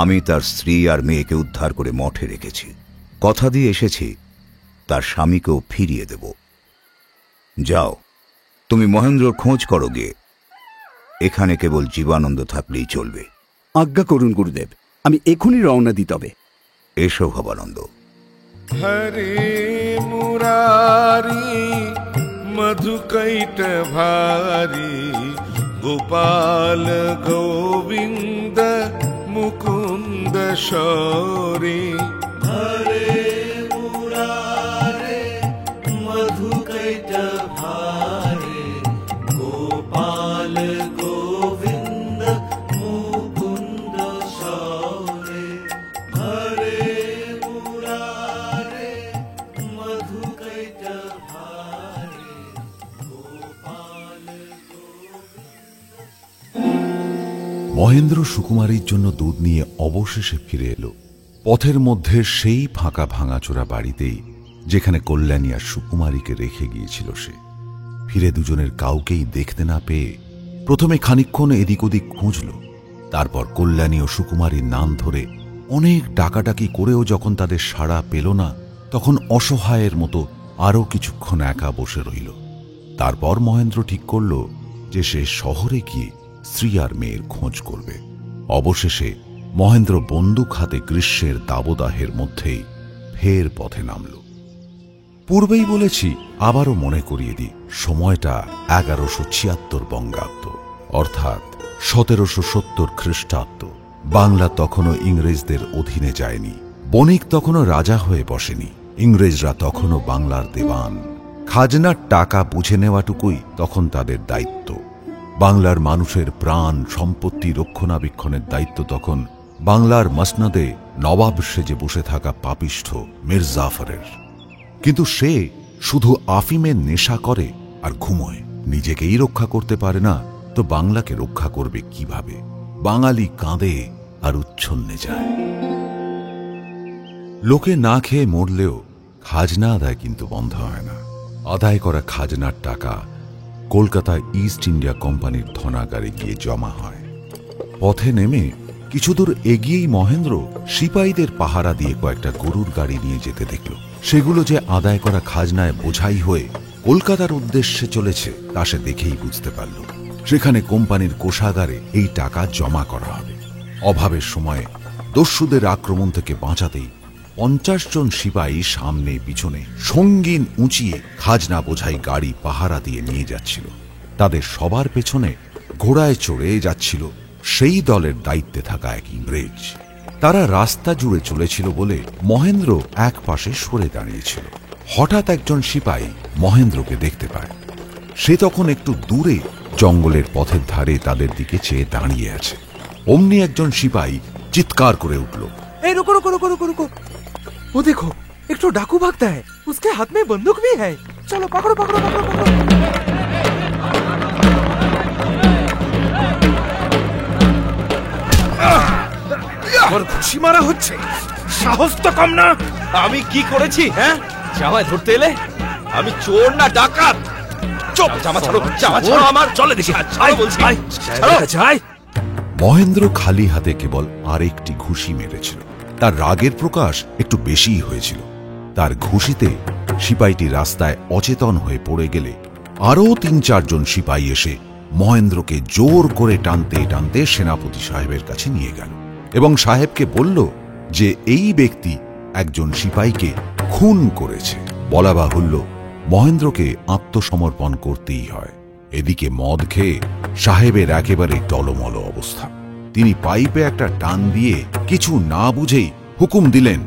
আমি তার স্ত্রী আর মেয়েকে উদ্ধার করে মঠে রেখেছি। কথা দিয়ে এসেছি তার স্বামীকেও ফিরিয়ে দেব। যাও, তুমি মহেন্দ্রর খোঁজ করো গিয়ে। এখানে কেবল জীবানন্দ থাকলেই চলবে। আজ্ঞা করুন গুরুদেব, আমি এখনই রওনা দিই তবে। এসো ভবানন্দ। হরে মুরারি মধুকৈট ভারি গোপাল গোবিন্দ মুকুন্দ শৌরি। হরে মুরারে মধুকৈট ভারি গোপাল গোবিন্দ মুকুন্দ শৌরি। হরে মুরারে মধুকৈট ভারি গোপাল মহেন্দ্র সুকুমারীর জন্য দুধ নিয়ে অবশেষে ফিরে এলো। পথের মধ্যে সেই ফাঁকা ভাঙাচোরা বাড়িতেই যেখানে কল্যাণী আর সুকুমারীকে রেখে গিয়েছিল সে। ফিরে দুজনের কাউকেই দেখতে না পেয়ে প্রথমে খানিকক্ষণ এদিক ওদিক খুঁজল, তারপর কল্যাণী ও সুকুমারীর নাম ধরে অনেক ডাকাডাকি করেও যখন তাদের সাড়া পেল না, তখন অসহায়ের মতো আরও কিছুক্ষণ একা বসে রইল। তারপর মহেন্দ্র ঠিক করল যে সে শহরে গিয়ে স্ত্রী আর মেয়ের খোঁজ করবে। অবশেষে মহেন্দ্র বন্দুক হাতে গ্রীষ্মের দাবদাহের মধ্যেই ফের পথে নামল। পূর্বেই বলেছি, আবারও মনে করিয়ে দিই, সময়টা 1176 বঙ্গাব্দ, অর্থাৎ 1770 খ্রিস্টাব্দ। বাংলা তখনও ইংরেজদের অধীনে যায়নি, বণিক তখনও রাজা হয়ে বসেনি, ইংরেজরা তখনও বাংলার দেওয়ান। খাজনার টাকা বুঝে নেওয়াটুকুই তখন তাদের দায়িত্ব। বাংলার মানুষের প্রাণ সম্পত্তি রক্ষণাবেক্ষণের দায়িত্ব তখন বাংলার মসনদে নবাব সেজে বসে থাকা পাপিষ্ঠ মীর জাফরের। কিন্তু সে শুধু আফিমের নেশা করে আর ঘুমোয়, নিজেকেই রক্ষা করতে পারে না, তো বাংলাকে রক্ষা করবে কিভাবে? বাঙালি কাঁদে আর উচ্ছন্নে যায়। লোকে না খেয়ে মরলেও খাজনা আদায় কিন্তু বন্ধ হয় না। আদায় করা খাজনার টাকা কলকাতায় ইস্ট ইন্ডিয়া কোম্পানির ধনাগারে গিয়ে জমা হয়। পথে নেমে কিছুদূর এগিয়েই মহেন্দ্র সিপাহীদের পাহারা দিয়ে কয়েকটা গরুর গাড়ি নিয়ে যেতে দেখল। সেগুলো যে আদায় করা খাজনায় বোঝাই হয়ে কলকাতার উদ্দেশ্যে চলেছে তা সে দেখেই বুঝতে পারল। সেখানে কোম্পানির কোষাগারে এই টাকা জমা করা হবে। অভাবের সময়ে দস্যুদের আক্রমণ থেকে বাঁচাতেই 50 জন সিপাহী সামনে পিছনে সঙ্গীন উঁচিয়ে খাজনা বোঝাই গাড়ি পাহারা দিয়ে নিয়ে যাচ্ছিল। তাদের সবার পেছনে ঘোড়ায় চড়ে যাচ্ছিল সেই দলের দায়িত্বে থাকা এক ইংরেজ। তারা রাস্তা জুড়ে চলেছিল বলে মহেন্দ্র এক পাশে সরে দাঁড়িয়েছিল। হঠাৎ একজন সিপাহী মহেন্দ্রকে দেখতে পায়। সে তখন একটু দূরে জঙ্গলের পথের ধারে তাদের দিকে চেয়ে দাঁড়িয়ে আছে। অমনি একজন সিপাহী চিৎকার করে উঠল, ए रुको रुको रुको रुको रुको, वो देखो एक तो डाकू भागता है, उसके हाथ में बंदूक भी है, चलो पकड़ो पकड़ो पकड़ो पकड़ो। আমার খুশি মারা হচ্ছে, সাহস তো কম না। আমি কি করেছি? হ্যাঁ, জামাই ধরতে এলে? আমি চোর না ডাকাত? চুপ, জামা ছাড়ো, জামা ছাড়ো আমার। চলে দেখি, ছাড়ো বলছি, ছাড়ো। মহেন্দ্র খালি হাতে কেবল আরেকটি ঘুষি মেরেছিল। তার রাগের প্রকাশ একটু বেশিই হয়েছিল। তার ঘুষিতে সিপাহীটি রাস্তায় অচেতন হয়ে পড়ে গেলে আরও 3-4 জন সিপাহী এসে মহেন্দ্রকে জোর করে টানতে টানতে সেনাপতি সাহেবের কাছে নিয়ে গেল এবং সাহেবকে বলল যে এই ব্যক্তি একজন সিপাহীকে খুন করেছে। বলা বাহুল্য, মহেন্দ্রকে আত্মসমর্পণ করতেই হয়। এদিকে মদ খেয়ে সাহেবের একেবারে টলমল অবস্থা। তিনি পাইপে একটা টান দিয়ে কিছু না বুঝেই হুকুম দিলেন,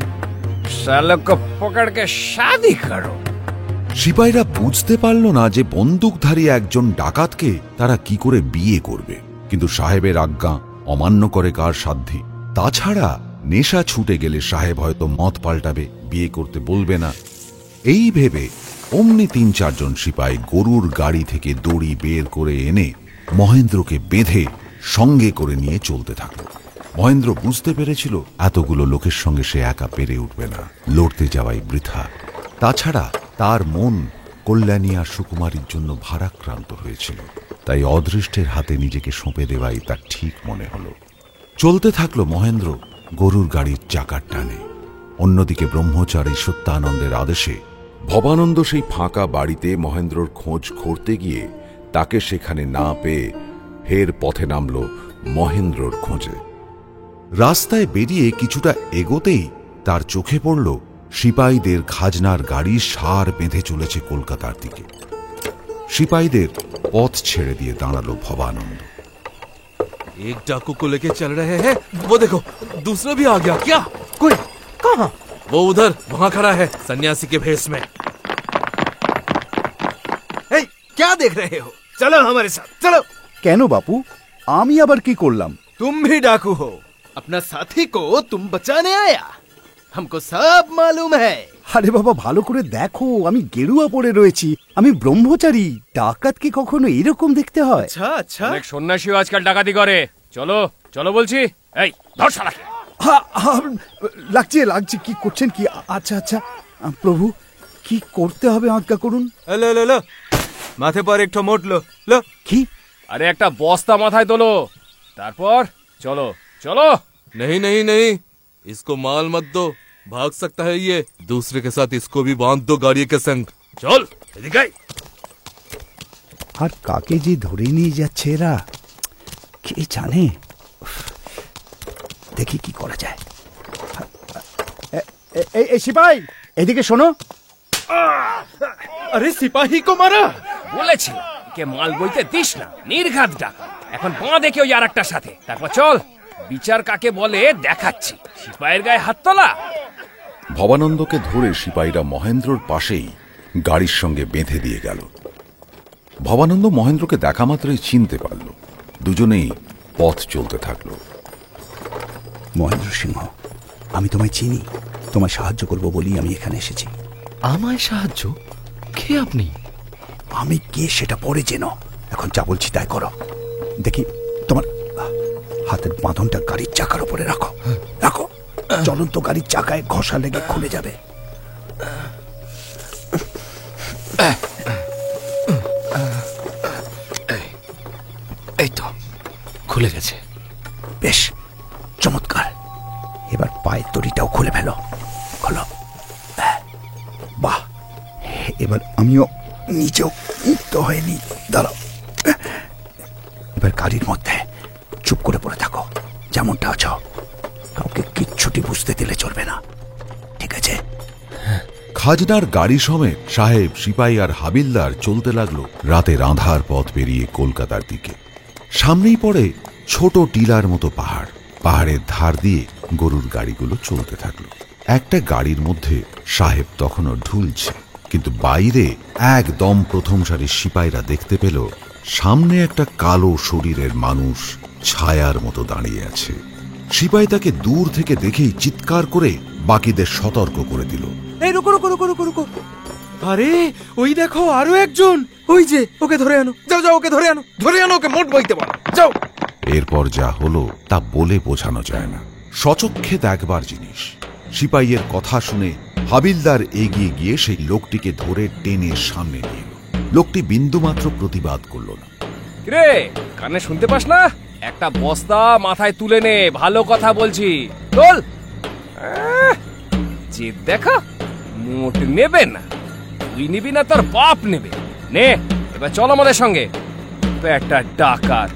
সিপাহীরা বুঝতে পারল না যে বন্দুকধারী একজন ডাকাতকে তারা কি করে বিয়ে করবে, কিন্তু সাহেবের আজ্ঞা অমান্য করে কার সাধ্যি? তাছাড়া নেশা ছুটে গেলে সাহেব হয়তো মত পাল্টাবে, বিয়ে করতে বলবে না। এই ভেবে অমনি 3-4 জন সিপাহী গরুর গাড়ি থেকে দড়ি বের করে এনে মহেন্দ্রকে বেঁধে সঙ্গে করে নিয়ে চলতে থাকল। মহেন্দ্র বুঝতে পেরেছিল এতগুলো লোকের সঙ্গে সে একা পেরে উঠবে না, লড়তে যাওয়াই বৃথা। তাছাড়া তার মন কল্যাণী আর সুকুমারীর জন্য ভারাক্রান্ত হয়েছিল, তাই অদৃষ্টের হাতে নিজেকে সঁপে দেওয়াই তার ঠিক মনে হল। চলতে থাকল মহেন্দ্র গরুর গাড়ির চাকার টানে। অন্যদিকে ব্রহ্মচারী সত্যানন্দের আদেশে ভবানন্দ সেই ফাঁকা বাড়িতে মহেন্দ্রর খোঁজ করতে গিয়ে তাকে সেখানে না পেয়ে ফের পথে নামল মহেন্দ্রর খোঁজে। রাস্তায় বেরিয়ে কিছুটা এগোতেই তার চোখে পড়ল সিপাহীদের খাজনার গাড়ি সার বেঁধে চলেছে কলকাতার দিকে। সিপাহীদের পথ ছেড়ে দিয়ে দাঁড়ালো ভবানন্দ। एक डाकू को लेके चल रहे हैं, वो देखो दूसरा भी आ गया। क्या? कोई? कहाँ? वो उधर वहाँ खड़ा है सन्यासी के भेष में। क्या देख रहे हो? चलो हमारे साथ, चलो। কেন বাপু, আমি আবার কি করলাম? तुम भी डाकू हो, अपना साथी को तुम बचाने आया, हमको सब मालूम है। আরে বাবা, ভালো করে দেখো, আমি গেরুয়া পরে রয়েছি, আমি ব্রহ্মচারী। ডাকাত কি কখনো এরকম দেখতে হয়? अच्छा अच्छा, অনেক সন্ন্যাসীও আজকাল ডাকাতি করে। চলো চলো বলছি, এই ধর শালাকে। লাগছে লাগছে, কি করছেন কি? আচ্ছা আচ্ছা প্রভু, কি করতে হবে আজ্ঞা করুন। लो लो लो माथे पर एक ठो मोट लो लो। কি? আরে একটা বস্তা মাথায় তোলো, তারপর চলো চলো। नहीं नहीं नहीं, इसको माल मत दो, भाग सकता है ये। दूसरे के साथ इसको भी बांध दो गाड़ी के संग। चल एदिके आय। আর কাকে যে ধরে নিয়ে যাচ্ছে এরা কে জানে। দেখি কি করা যায়। এই সিপাই, এদিকে শোনো। अरे सिपाही को मारा। বলেছি কে মাল বইতে দিস না, নির্ঘাত ডাকা। এখন বাঁধে কেউ আর একটার সাথে, তারপর চল বিচার কাকে বলে দেখাচ্ছি। সিপাহের গায়ে হাত তোলা। ভবানন্দকে ধরে সিপাহীরা মহেন্দ্রর পাশেই গাড়ির সঙ্গে বেঁধে দিয়ে গেল। ভবানন্দ মহেন্দ্রকে দেখা মাত্রই চিনতে পারল। দুজনেই পথ চলতে থাকল। মহেন্দ্র সিংহ, আমি তোমায় চিনি, তোমায় সাহায্য করব বলেই আমি এখানে এসেছি। আমায় সাহায্য? কে আপনি? আমি কে সেটা পরে জেনো, এখন যা বলছি তাই করো। দেখি তোমার হাতের বাঁধনটা গাড়ির চাকার উপরে রাখো। রাখো, চলন্ত গাড়ির চাকায় ঘষা লেগে খুলে যাবে। এই তো খুলে গেছে। বেশ, চমৎকার। এবার পায়ের দড়িটাও খুলে ফেলো। খোলো। বাহ, এবার আমিও নিজেও মুক্ত হয়নি। দাঁড়াও। এবার গাড়ির মধ্যে চুপ করে পড়ে থাকো, যেমনটা আছো। কাউকে কিচ্ছুটি বুঝতে দিলে চলবে না, ঠিক আছে? খাজনার গাড়ি সমেত সাহেব, সিপাহী আর হাবিলদার চলতে লাগলো রাতের আঁধার পথ পেরিয়ে কলকাতার দিকে। সামনেই পড়ে ছোট টিলার মতো পাহাড়। পাহাড়ের ধার দিয়ে গরুর গাড়িগুলো চলতে থাকলো। একটা গাড়ির মধ্যে সাহেব তখনও ঢুলছে, কিন্তু বাইরে একদম প্রথম সারির সিপাহীরা দেখতে পেল সামনে একটা কালো শরীরের মানুষ ছায়ার মতো দাঁড়িয়ে আছে। সিপাহী তাকে দূর থেকে দেখেই চিৎকার করে বাকিদের সতর্ক করে দিল। এই রুকো রুকো রুকো রুকো রুকো। আরে ওই দেখো আরো একজন, ওই যে, ওকে ধরে আনো। যাও যাও, ওকে ধরে আনো, ধরে আনো, ওকে মোট বইতে বলো, যাও। এরপর যা হলো তা বলে বোঝানো যায় না, সচক্ষে দেখবার জিনিস। সিপাহীর কথা শুনে হাবিলদার এগিয়ে গিয়ে সেই লোকটিকে ধরে টেনে সামনে নিয়ে এল। লোকটি বিন্দুমাত্র প্রতিবাদ করল না। রে, কানে শুনতে পাস না? একটা বস্তা মাথায় তুলে নে, ভালো কথা বলছি। চল। জিদ দেখা, মোট নেবে না। তুই নিবি না, তোর বাপ নেবে। নে, এবার চল আমাদের সঙ্গে। তো একটা ডাকাত।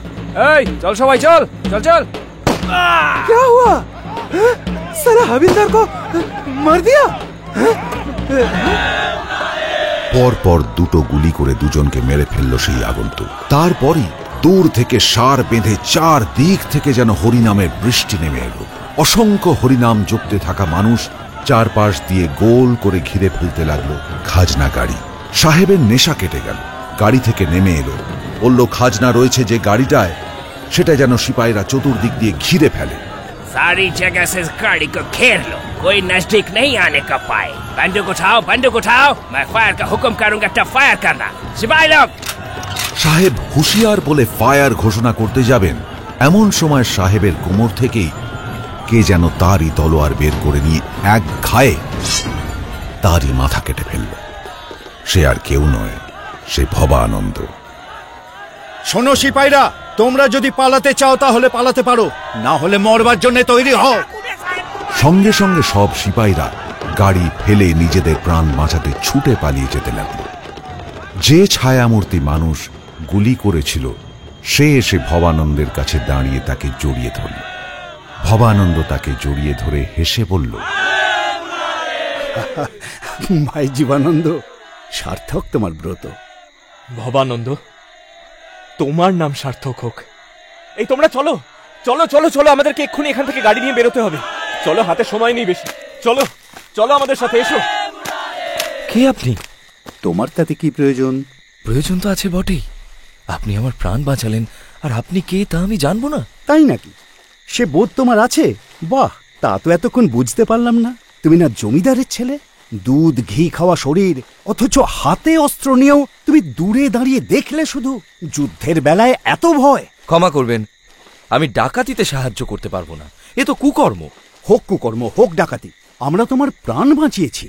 এই চল সবাই, চল চল চল। क्या हुआ? साला हविलदार को मार दिया। পরপর দুটো গুলি করে দুজনকে মেরে ফেলল সেই আগন্তুক। তারপরই দূর থেকে সার বেঁধে চার দিক থেকে যেন হরিনামের বৃষ্টি নেমে এলো। অসংখ্য হরিনাম জপতে থাকা মানুষ চারপাশ দিয়ে গোল করে ঘিরে ফেলতে লাগলো খাজনা গাড়ি। সাহেবের নেশা কেটে গেল, গাড়ি থেকে নেমে এলো। বলল, খাজনা রয়েছে যে গাড়িটায়, সেটা যেন সিপাহীরা চতুর্দিক দিয়ে ঘিরে ফেলে। सारी जगह से गाड़ी को घेर लो, कोई नजदीक नहीं आने का पाए। बंदूक उठाओ, बंदूक उठाओ, मैं फायर का हुक्म करूंगा, तब फायर करना। सिपाही लोग। সাহেব হুঁশিয়ার বলে ফায়ার ঘোষণা করতে যাবেন, এমন সময় সাহেবের কোমর থেকেই কে যেন তারই তলোয়ার বের করে নিয়ে এক ঘায়ে তারই মাথা কেটে ফেলল। সে আর কেউ নয়, সে ভবানন্দ। শোনো সিপাহীরা, তোমরা যদি পালাতে চাও তাহলে পালাতে পারো, না হলে মরবার জন্য তৈরি হও। সঙ্গে সঙ্গে সব সিপাহীরা গাড়ি ফেলে নিজেদের প্রাণ বাঁচাতে ছুটে পালিয়ে যেতে লাগল। যে ছায়ামূর্তি মানুষ গুলি করেছিল সে এসে ভবানন্দের কাছে দাঁড়িয়ে তাকে জড়িয়ে ধরল। ভবানন্দ তাকে জড়িয়ে ধরে হেসে বলল, ভাই জীবানন্দ, সার্থক তোমার ব্রত। ভবানন্দ, তোমার নাম সার্থক হোক। এই তোমরা চলো চলো চলো চলো, আমাদেরকে এক্ষুনি এখান থেকে গাড়ি নিয়ে বেরোতে হবে। চলো, হাতে সময় নেই বেশি। চলো চলো, আমাদের সাথে এসো। কে আপনি? তোমার তাতে কি প্রয়োজন? প্রয়োজন তো আছে বটেই। আপনি আমার প্রাণ বাঁচালেন, আর আপনি কে তা আমি জানবো না? তাই নাকি? সে বোধ তোমার আছে? বাহ, তা তো এতক্ষণ বুঝতে পারলাম না। তুমি না জমিদারের ছেলে, দুধ ঘি খাওয়া শরীর, অথচ হাতে অস্ত্র নিয়েও তুমি দূরে দাঁড়িয়ে দেখলে শুধু। যুদ্ধের বেলায় এত ভয়? ক্ষমা করবেন, আমি ডাকাতিতে সাহায্য করতে পারবো না, এ তো কুকর্ম। হোক কুকর্ম, হোক ডাকাতি, আমরা তোমার প্রাণ বাঁচিয়েছি।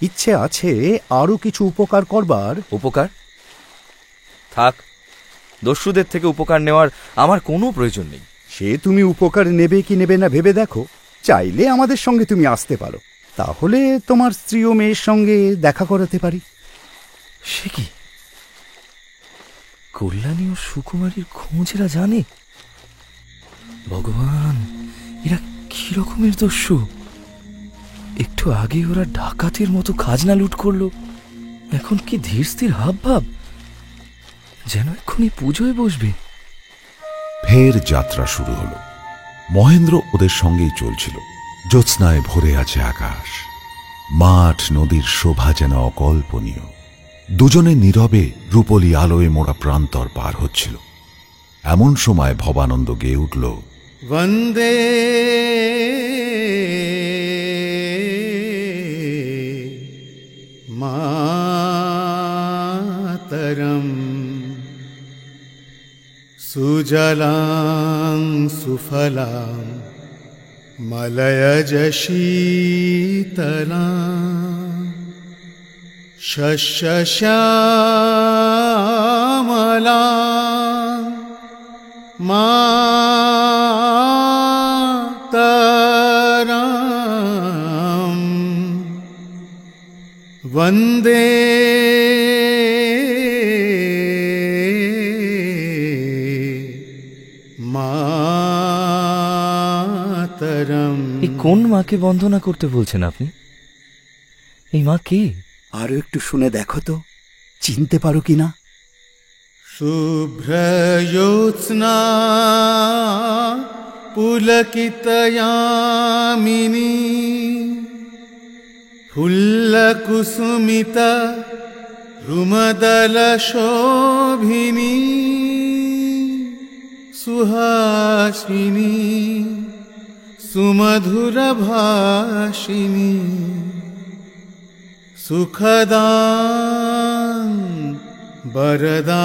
ইচ্ছে আছে আরো কিছু উপকার করবার। উপকার থাক, দস্যুদের থেকে উপকার নেওয়ার আমার কোনো প্রয়োজন নেই। সে তুমি উপকার নেবে কি নেবে না ভেবে দেখো। চাইলে আমাদের সঙ্গে তুমি আসতে পারো, তাহলে তোমার স্ত্রী ও মেয়ের সঙ্গে দেখা করাতে পারি। সে কি, কল্যাণী ও সুকুমারীর খোঁজেরা জানে? ভগবান, এরা কি রকমের দস্যু! একটু আগে ওরা ডাকাতের মতো খাজনা লুট করলো, এখন কি ধীর স্থির হাব ভাব, যেন এক্ষুনি পুজোয় বসবে। ফের যাত্রা শুরু হল। মহেন্দ্র ওদের সঙ্গেই চলছিল। জ্যোৎস্নায় ভরে আছে আকাশ, মাঠ নদীর শোভা যেন অকল্পনীয়। দুজনে নীরবে রূপলি আলোয় মোড়া প্রান্তর পার হচ্ছিল। এমন সময় ভবানন্দ গেয়ে উঠল, বন্দে মাতরম সুজলাং সুফলাং মলয়জ শীতলাং শস্য শ্যামলাং মাতরম বন্দে মাতরম। এই কোন মাকে বন্দনা করতে বলছেন আপনি? এই মা কে? আরো একটু শুনে দেখো তো, চিনতে পারো কিনা। শুভ্রজ্যোৎস্না পুলকিতয়ামিনী ফুল্লকুসুমিতা রুমদলশোভিনী সুহাসিনী সুমধুরভাষিনী সুখদাং বরদাং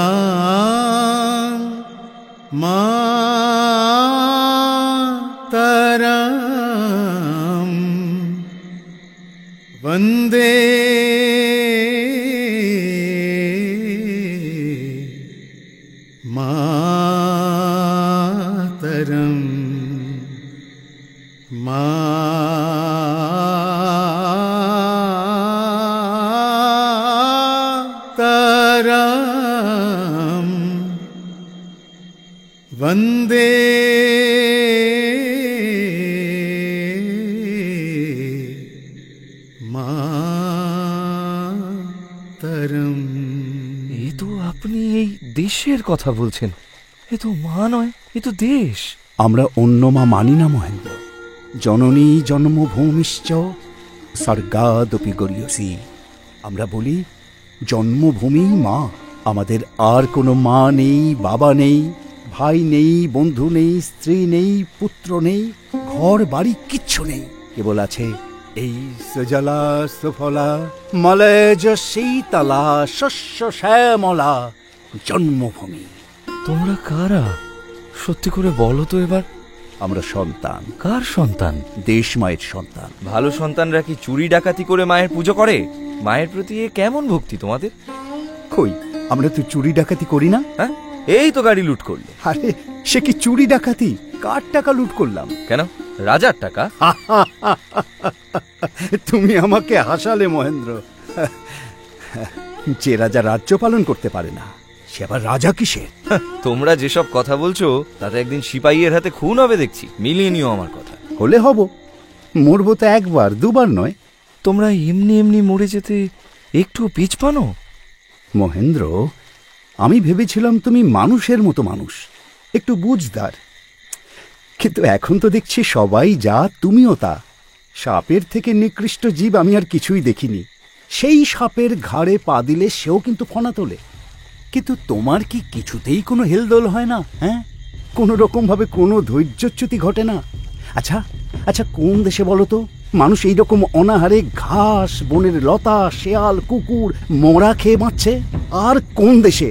মাতরম বন্দে মাতরম মাতরম বন্দে মাতরম। এ তো আপনি এই দেশের কথা বলছেন। এ তো মা নয়, এ তো দেশ। আমরা অন্য মা মানি না মহেন্দ্র। জননী জন্মভূমিশ্চ স্বর্গাদপি গরীয়সী। আমরা বলি জন্মভূমি মা। আমাদের আর কোনো মা নেই, বাবা নেই, ভাই নেই, বন্ধু নেই, স্ত্রী নেই, পুত্র নেই, ঘর বাড়ি কিচ্ছু নেই। কেবল আছে এই সুজলা সুফলা মলয়জ শীতলা শস্য শ্যামলা জন্মভূমি। তোমরা কারা? সত্যি করে বলো তো এবার। আমরা সন্তান। কার সন্তান? দেশ মায়ের সন্তান। ভালো সন্তানরা কি চুরি ডাকাতি করে মায়ের পুজো করে? মায়ের প্রতি এ কেমন ভক্তি তোমাদের? কই, আমরা তো চুরি ডাকাতি করি না। হ্যাঁ, এই তো গাড়ি লুট করলে। আরে সে কি চুরি ডাকাতি? কার টাকা লুট করলাম? কেন, রাজার টাকা? তুমি আমাকে হাসালে মহেন্দ্র। যে রাজা রাজ্য পালন করতে পারে না, সে আবার রাজা কিসের? তোমরা যেসব কথা বলছো তাতে একদিন সিপাহীর হাতে খুন হবে দেখছি। মিলিয়ে নিও আমার কথা। হলে হব, মরবো তো একবার দুবার নয়। তোমরা এমনি এমনি মরে যেতে একটু পিছপানো? মহেন্দ্র, আমি ভেবেছিলাম তুমি মানুষের মতো মানুষ, একটু বুঝদার। কিন্তু এখন তো দেখছি সবাই যা, তুমিও তা। সাপের থেকে নিকৃষ্ট জীব আমি আর কিছুই দেখিনি। সেই সাপের ঘাড়ে পা দিলে সেও কিন্তু ফনা তোলে। কিন্তু তোমার কি কিছুতেই কোনো হেলদোল হয় না? হ্যাঁ, কোনো রকম ভাবে কোনো ধৈর্যচ্যুতি ঘটে না? আচ্ছা আচ্ছা, কোন দেশে বলো তো মানুষ এইরকম অনাহারে ঘাস, বনের লতা, শেয়াল, কুকুর মরা খেয়ে বাঁচছে? আর কোন দেশে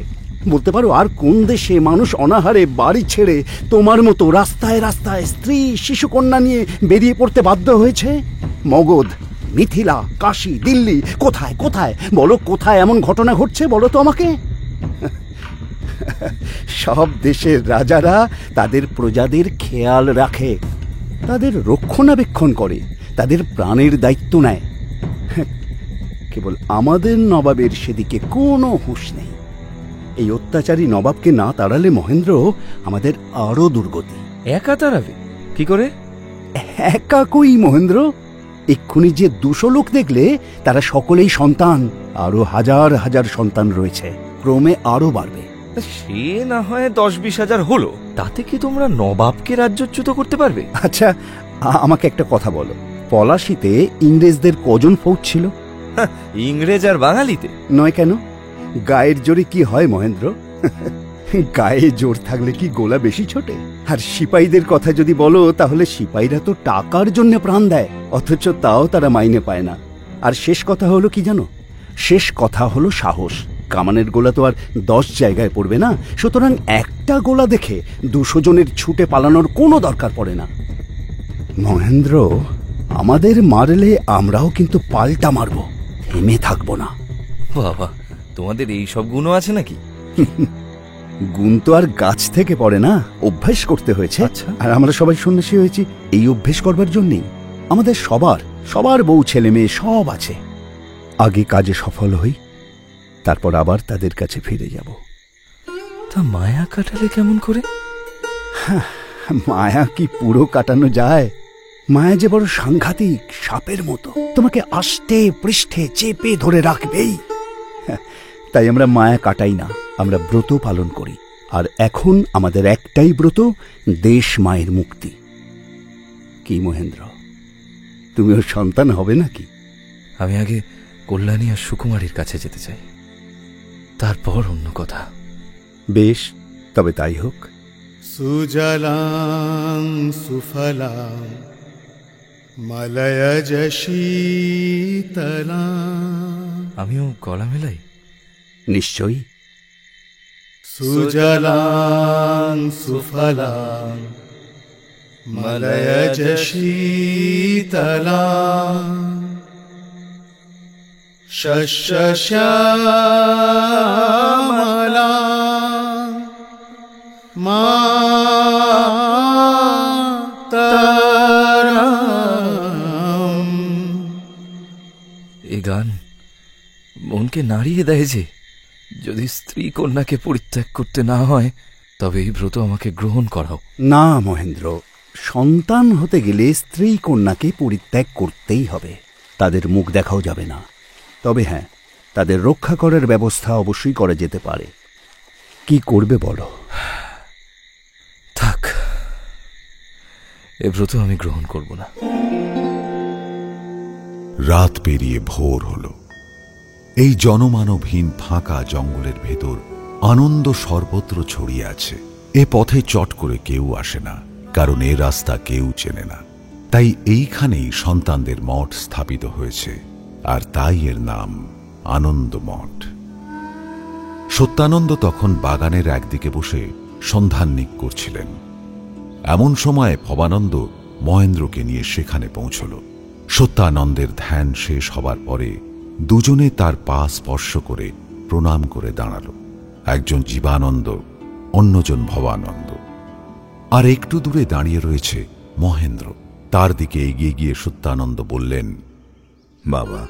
বলতে পারো, আর কোন দেশে মানুষ অনাহারে বাড়ি ছেড়ে তোমার মতো রাস্তায় রাস্তায় স্ত্রী শিশুকন্যা নিয়ে বেরিয়ে পড়তে বাধ্য হয়েছে? মগধ, মিথিলা, কাশী, দিল্লি, কোথায় কোথায় বলো, কোথায় এমন ঘটনা ঘটছে বলো তো আমাকে? সব দেশের রাজারা তাদের প্রজাদের খেয়াল রাখে, তাদের রক্ষণাবেক্ষণ করে, তাদের প্রাণের দায়িত্ব নেয়। কেবল আমাদের নবাবের সেদিকে কোনো হুঁশ নেই। এই অত্যাচারী নবাবকে না তাড়ালে মহেন্দ্র আমাদের আরো দুর্গতি। একা তাড়াবে কি করে? একা কই মহেন্দ্র, এক্ষুনি যে 200 লোক দেখলে তারা সকলেই সন্তান, আরো হাজার হাজার সন্তান রয়েছে, ক্রমে আরো বাড়বে। সে না হয় 10-20 হাজার হলো, তাতে কি তোমরা নবাবকে রাজ্যচ্যুত করতে পারবে? আচ্ছা আমাকে একটা কথা বলো, পলাশীতে ইংরেজদের কজন ফৌজ ছিল? ইংরেজ আর বাঙালিতে নয় কেন? গায়ের জোরে কি হয় মহেন্দ্র? গায়ে জোর থাকলে কি গোলা বেশি ছোটে? আর সিপাহীদের কথা যদি বলো, তাহলে সিপাহীরা তো টাকার জন্য প্রাণ দেয়, অথচ তাও তারা মাইনে পায় না। আর শেষ কথা হলো কি জানো? শেষ কথা হলো সাহস। কামানের গোলা তো আর 10 জায়গায় পড়বে না, সুতরাং একটা গোলা দেখে 200 জনের ছুটে পালানোর কোনো দরকার পড়ে না। মহেন্দ্র, আমাদের মারলে আমরাও কিন্তু পাল্টা মারব, থেমে থাকবো না। বাবা, তোমাদের এই সব গুণও আছে নাকি? গুণ তো আর গাছ থেকে পড়ে না, অভ্যাস করতে হয়েছে। আর আমরা সবাই সন্ন্যাসী হয়েছি এই অভ্যেস করবার জন্যই। আমাদের সবার বউ ছেলে মেয়ে সব আছে। আগে কাজে সফল হই, তারপর আবার তাদের কাছে ফিরে যাব। তা মায়া কাটালে কেমন করে? মায়া কি পুরো কাটানো যায়? মায়া যে বড় সাংঘাতিক, সাপের মতো, তোমাকে আষ্টে পৃষ্ঠে চেপে ধরে রাখবেই। তাই আমরা মায়া কাটাই না, আমরা ব্রত পালন করি। আর এখন আমাদের একটাই ব্রত, দেশ মায়ের মুক্তি। কি মহেন্দ্র, তুমিও সন্তান হবে নাকি? আমি আগে কল্যাণী আর সুকুমারীর কাছে যেতে চাই, তারপর অন্য কথা। বেশ, তবে তাই হোক। সুজলাং সুফলাং মলয়জ শীতলাং। আমিও গলা মেলাই? নিশ্চয়ই। সুজলাং সুফলাং মলয়জ শীতলাং শস্য শ্যামলাং মাতরম। এই গান মনকে নাড়িয়ে দেয় যে যদি স্ত্রী কন্যাকে পরিত্যাগ করতে না হয়, তবে এই ব্রত আমাকে গ্রহণ করাও। না মহেন্দ্র, সন্তান হতে গেলে স্ত্রী কন্যাকে পরিত্যাগ করতেই হবে। তাদের মুখ দেখাও যাবে না। তবে হ্যাঁ, তাদের রক্ষা করার ব্যবস্থা অবশ্যই করা যেতে পারে। কি করবে বলো? থাক, এ ব্রত আমি গ্রহণ করব না। রাত পেরিয়ে ভোর হল। এই জনমানবহীন ফাঁকা জঙ্গলের ভেতর আনন্দ সর্বত্র ছড়িয়ে আছে। এ পথে চট করে কেউ আসে না, কারণ এ রাস্তা কেউ চেনে না। তাই এইখানেই সন্তানদের মঠ স্থাপিত হয়েছে, আর তাই এর নাম আনন্দ মঠ। সত্যানন্দ তখন বাগানের একদিকে বসে সন্ধাননিক করছিলেন। এমন সময় ভবানন্দ মহেন্দ্রকে নিয়ে সেখানে পৌঁছল। সত্যানন্দের ধ্যান শেষ হবার পরে দুজনে তার পা স্পর্শ করে প্রণাম করে দাঁড়াল। একজন জীবানন্দ, অন্যজন ভবানন্দ। আর একটু দূরে দাঁড়িয়ে রয়েছে মহেন্দ্র। তার দিকে এগিয়ে গিয়ে সত্যানন্দ বললেন, বাবা,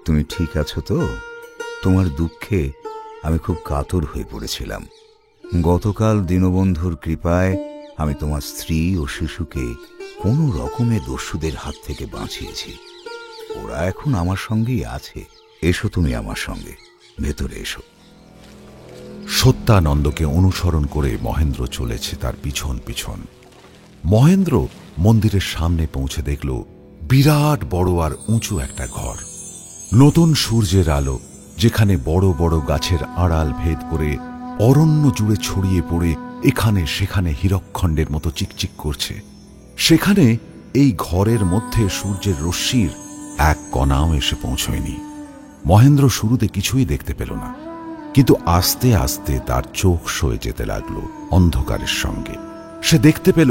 তুমি ঠিক আছো তো? তোমার দুঃখে আমি খুব কাতর হয়ে পড়েছিলাম। গতকাল দীনবন্ধুর কৃপায় আমি তোমার স্ত্রী ও শিশুকে কোনো রকমে দস্যুদের হাত থেকে বাঁচিয়েছি। ওরা এখন আমার সঙ্গেই আছে। এসো তুমি আমার সঙ্গে, ভেতরে এসো। সত্যানন্দকে অনুসরণ করে মহেন্দ্র চলেছে তার পিছন পিছন। মহেন্দ্র মন্দিরের সামনে পৌঁছে দেখল বিরাট বড় আর উঁচু একটা ঘর। নতুন সূর্যের আলো যেখানে বড় বড় গাছের আড়াল ভেদ করে অরণ্য জুড়ে ছড়িয়ে পড়ে এখানে সেখানে হীরকখণ্ডের মতো চিকচিক করছে, সেখানে এই ঘরের মধ্যে সূর্যের রশ্মির এক কণাও এসে পৌঁছয়নি। মহেন্দ্র শুরুতে কিছুই দেখতে পেল না, কিন্তু আস্তে আস্তে তার চোখ সয়ে যেতে লাগল অন্ধকারের সঙ্গে। সে দেখতে পেল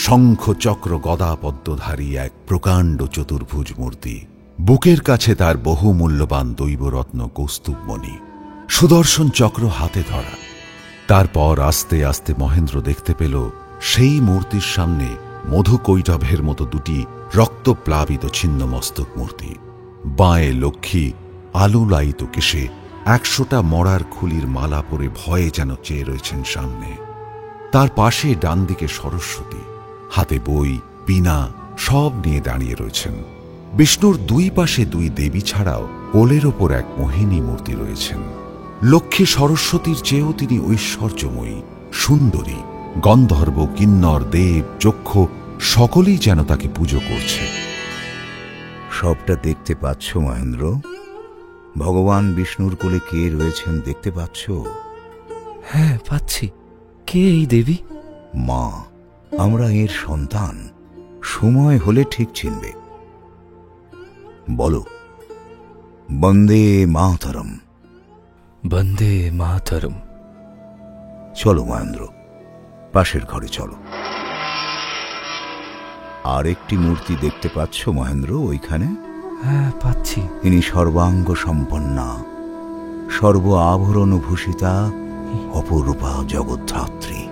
শঙ্খ চক্র গদা পদ্মধারী এক প্রকাণ্ড চতুর্ভুজ মূর্তি। বুকের কাছে তার বহু মূল্যবান দৈবরত্ন কৌস্তুভমণি, সুদর্শন চক্র হাতে ধরা। তারপর আস্তে আস্তে মহেন্দ্র দেখতে পেল সেই মূর্তির সামনে মধুকৈটভের মতো দুটি রক্তপ্লাবিত ছিন্নমস্তক মূর্তি। বাঁয়ে লক্ষ্মী আলুলায়িত কেশে 100টা মরার খুলির মালা পরে ভয়ে যেন চেয়ে রয়েছেন সামনে। তার পাশে ডান দিকে সরস্বতী, হাতে বই বীণা সব নিয়ে দাঁড়িয়ে রয়েছেন। বিষ্ণুর দুই পাশে দুই দেবী ছাড়াও কোলের ওপর এক মোহিনী মূর্তি রয়েছেন। লক্ষ্মী সরস্বতীর চেয়েও তিনি ঐশ্বর্যময়ী, সুন্দরী। গন্ধর্ব, কিন্নর, দেব, যক্ষ সকলেই যেন তাকে পুজো করছে। সবটা দেখতে পাচ্ছ মহেন্দ্র? ভগবান বিষ্ণুর কোলে কে রয়েছেন দেখতে পাচ্ছ? হ্যাঁ, পাচ্ছি। কে এই দেবী? মা। আমরা এর সন্তান। সময় হলে ঠিক চিনবে। বলো, বন্দে মাতরম। বন্দে মাতরম। চলো মহেন্দ্র, পাশের ঘরে চলো। আর একটি মূর্তি দেখতে পাচ্ছ মহেন্দ্র ওইখানে? হ্যাঁ, পাচ্ছি। ইনি সর্বাঙ্গ সম্পন্না, সর্ব আভরণ ভূষিতা, অপরূপা জগদ্ধাত্রী।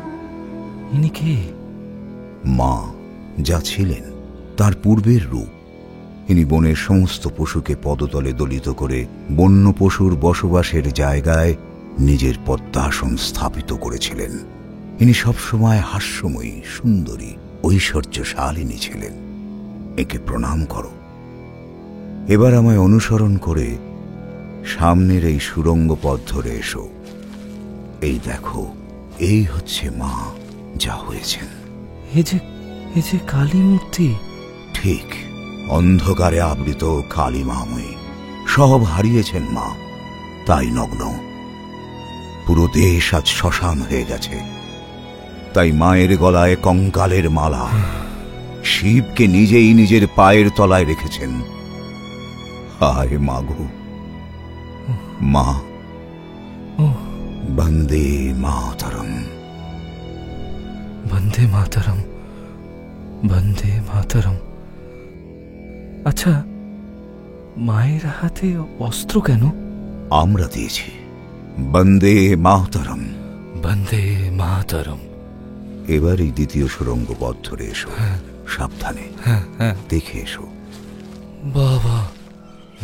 ইনি কে? মা যা ছিলেন তার পূর্বের রূপ। ইনি বনের সমস্ত পশুকে পদতলে দলিত করে বন্য পশুর বসবাসের জায়গায় নিজের পদ্মাসন স্থাপিত করেছিলেন। ইনি সবসময় হাস্যময়ী, সুন্দরী, ঐশ্বর্যশালিনী ছিলেন। একে প্রণাম করো। এবার আমায় অনুসরণ করে সামনের এই সুড়ঙ্গ পথ ধরে এসো। এই দেখো, এই হচ্ছে মা যা হয়েছেন। এ যে কালী মূর্তি। ঠিক, অন্ধকারে আবৃত কালী মাময়ী। সব হারিয়েছেন মা, তাই নগ্ন। পুরো দেশ আজ শ্মশান হয়ে গেছে। তাই মায়ের গলায় কঙ্কালের মালা। শিবকে নিজেই নিজের পায়ের তলায় রেখেছেন। হায় মাগো, মা। বন্দে মাতরম। বন্দে মাতরম, বন্দে মাতরম। আচ্ছা, মায়ের হাতে অস্ত্র কেন? আমরা দিয়েছি। বন্দে মাতরম, বন্দে মাতরম। এবার এই দ্বিতীয় সুড়ঙ্গ পথ ধরে এসো। সাবধানে, দেখে এসো। বাবা,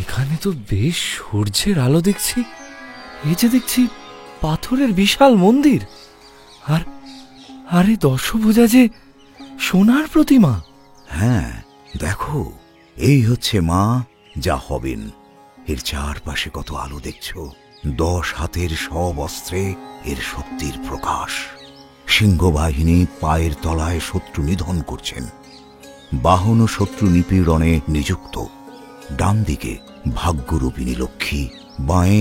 এখানে তো বেশ সূর্যের আলো দেখছি। এই যে দেখছি পাথরের বিশাল মন্দির, আর আরে দশভুজা যে সোনার প্রতিমা। হ্যাঁ, দেখো, এই হচ্ছে মা যা হবেন। এর চারপাশে কত আলো দেখছো। 10 হাতের সব অস্ত্রে এর শক্তির প্রকাশ। সিংহবাহিনী পায়ের তলায় শত্রু নিধন করছেন। বাহন ও শত্রু নিপীড়নে নিযুক্ত। ডান দিকে ভাগ্যরূপিণী লক্ষ্মী, বাঁয়ে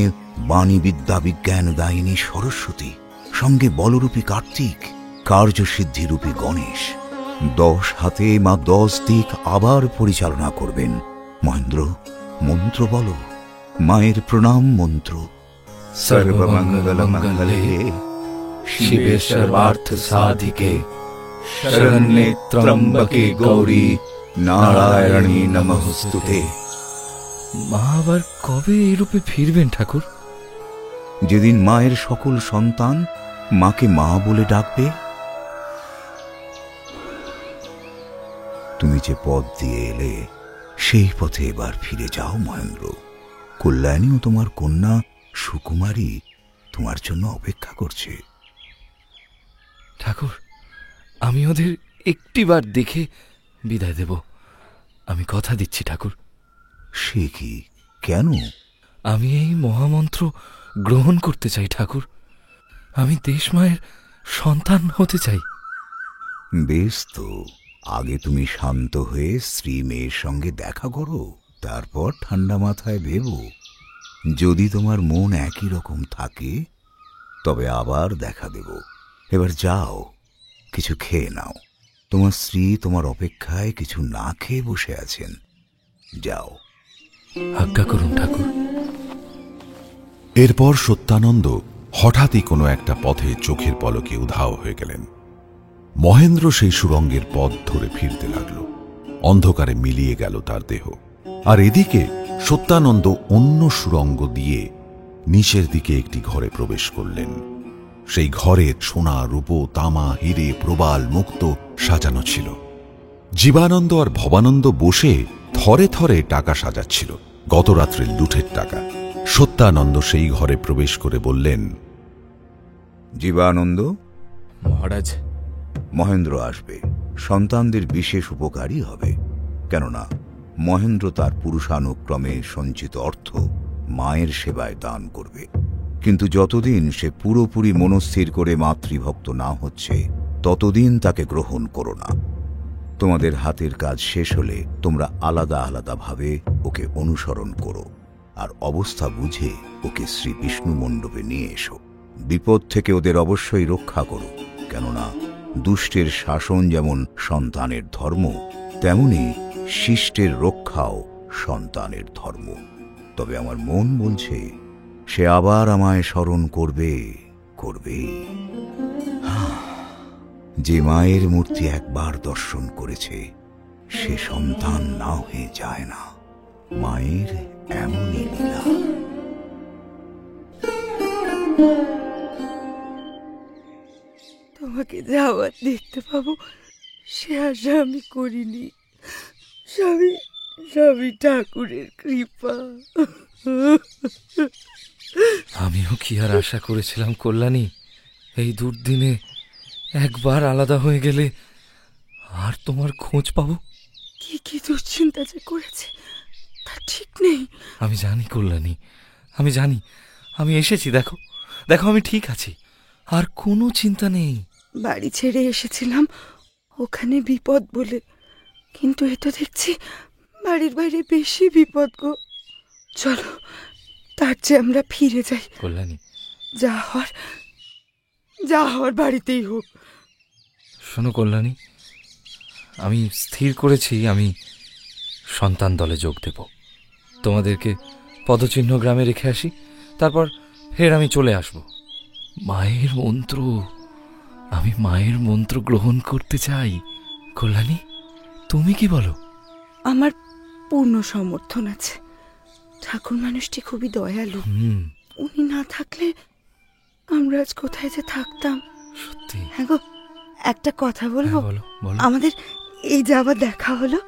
বাণী বিদ্যা বিজ্ঞান দায়িনী সরস্বতী, সঙ্গে বলরূপী কার্তিক, কার্যসিদ্ধিরূপী গণেশ। 10 হাতে মা 10 দিক আবার পরিচালনা করবেন। মহেন্দ্র, মন্ত্র বলো, মায়ের প্রণাম মন্ত্র। सर्वमंगल मंगले शिवे सर्वार्थ साधिके शरण्ये त्र्यंबके गौरी नारायणी नमोस्तुते। মা আবার কবে এই রূপে ফিরবেন ঠাকুর? যেদিন মায়ের সকল সন্তান মাকে মা বলে ডাকবে। তুমি যে পথ দিয়ে এলে সেই পথে এবার ফিরে যাও মহেন্দ্র। কল্যাণী ও তোমার কন্যা সুকুমারী তোমার জন্য অপেক্ষা করছে। ঠাকুর, আমি ওদের একটিবার দেখে বিদায় দেব। আমি কথা দিচ্ছি ঠাকুর। সে কি, কেন? আমি এই মহামন্ত্র গ্রহণ করতে চাই ঠাকুর। আমি দেশমায়ের সন্তান হতে চাই। বেশ তো, আগে তুমি শান্ত হয়ে স্ত্রী মেয়ের সঙ্গে দেখা করো, তারপর ঠান্ডা মাথায় ভেবো। যদি তোমার মন একই রকম থাকে তবে আবার দেখা দেব। এবার যাও, কিছু খেয়ে নাও। তোমার স্ত্রী তোমার অপেক্ষায় কিছু না খেয়ে বসে আছেন। যাও। আজ্ঞা করুন ঠাকুর। এরপর সত্যানন্দ হঠাৎই কোনো একটা পথে চোখের পলকে উধাও হয়ে গেলেন। মহেন্দ্র সেই সুড়ঙ্গের পথ ধরে ফিরতে লাগল। অন্ধকারে মিলিয়ে গেল তার দেহ। আর এদিকে সত্যানন্দ অন্য সুড়ঙ্গ দিয়ে নিচের দিকে একটি ঘরে প্রবেশ করলেন। সেই ঘরে সোনা, রূপো, তামা, হিরে, প্রবাল, মুক্ত সাজানো ছিল। জীবানন্দ আর ভবানন্দ বসে থরে থরে টাকা সাজাচ্ছিল, গত রাত্রে লুঠের টাকা। সত্যানন্দ সেই ঘরে প্রবেশ করে বললেন, জীবানন্দ, মহারাজ, মহেন্দ্র আসবে, সন্তানদের বিশেষ উপকারী হবে। কেননা মহেন্দ্র তার পুরুষানুক্রমে সঞ্চিত অর্থ মায়ের সেবায় দান করবে। কিন্তু যতদিন সে পুরোপুরি মনস্থির করে মাতৃভক্ত না হচ্ছে, ততদিন তাকে গ্রহণ করো না। তোমাদের হাতের কাজ শেষ হলে তোমরা আলাদা আলাদাভাবে ওকে অনুসরণ করো, আর অবস্থা বুঝে ওকে শ্রী বিষ্ণু মণ্ডপে নিয়ে এসো। বিপদ থেকে ওদের অবশ্যই রক্ষা করো, কেননা দুষ্টের শাসন যেমন সন্তানের ধর্ম, তেমনি শিষ্টের রক্ষাও সন্তানের ধর্ম। তবে আমার মন বলছে সে আবার আমায় স্মরণ করবে। যে মায়ের মূর্তি একবার দর্শন করেছে, সে সন্তান না হয়ে যায় না। মায়ের এমনই লীলা। তোমাকে যে আবার দেখতে পাবো সে আশা আমি করিনি। সবই ঠাকুরের কৃপা। আমিও কি আর আশা করেছিলাম কল্যাণী, এই দুর্দিনে একবার আলাদা হয়ে গেলে আর তোমার খোঁজ পাবো? কি দুশ্চিন্তা যে করেছে তা ঠিক নেই। আমি জানি কল্যাণী, আমি জানি। আমি এসেছি, দেখো আমি ঠিক আছি, আর কোনো চিন্তা নেই। বাড়ি ছেড়ে এসেছিলাম ওখানে বিপদ বলে, কিন্তু এ তো দেখছি বাড়ির বাইরে বেশি বিপদ গো। চলো, তার চেয়ে আমরা ফিরে যাই। কল্যাণী, যা হওয়ার বাড়িতেই হোক। শোনো কল্যাণী, আমি স্থির করেছি আমি সন্তান দলে যোগ দেব। তোমাদেরকে পদচিহ্ন গ্রামে রেখে আসি, তারপর ফের আমি চলে আসব। মায়ের মন্ত্র, আমি মায়ের মন্ত্র গ্রহণ করতে চাই। কল্যাণী, তুমি কি বলো? আমার পূর্ণ সমর্থন আছে। ঠাকুর মানুষটি খুবই দয়ালু। উনি না থাকলে আমরা আজ কোথায় যে থাকতাম। সত্যি। হ্যাঁ গো, একটা কথা বলবো? বলো। আমাদের এই যে আবার দেখা হলো,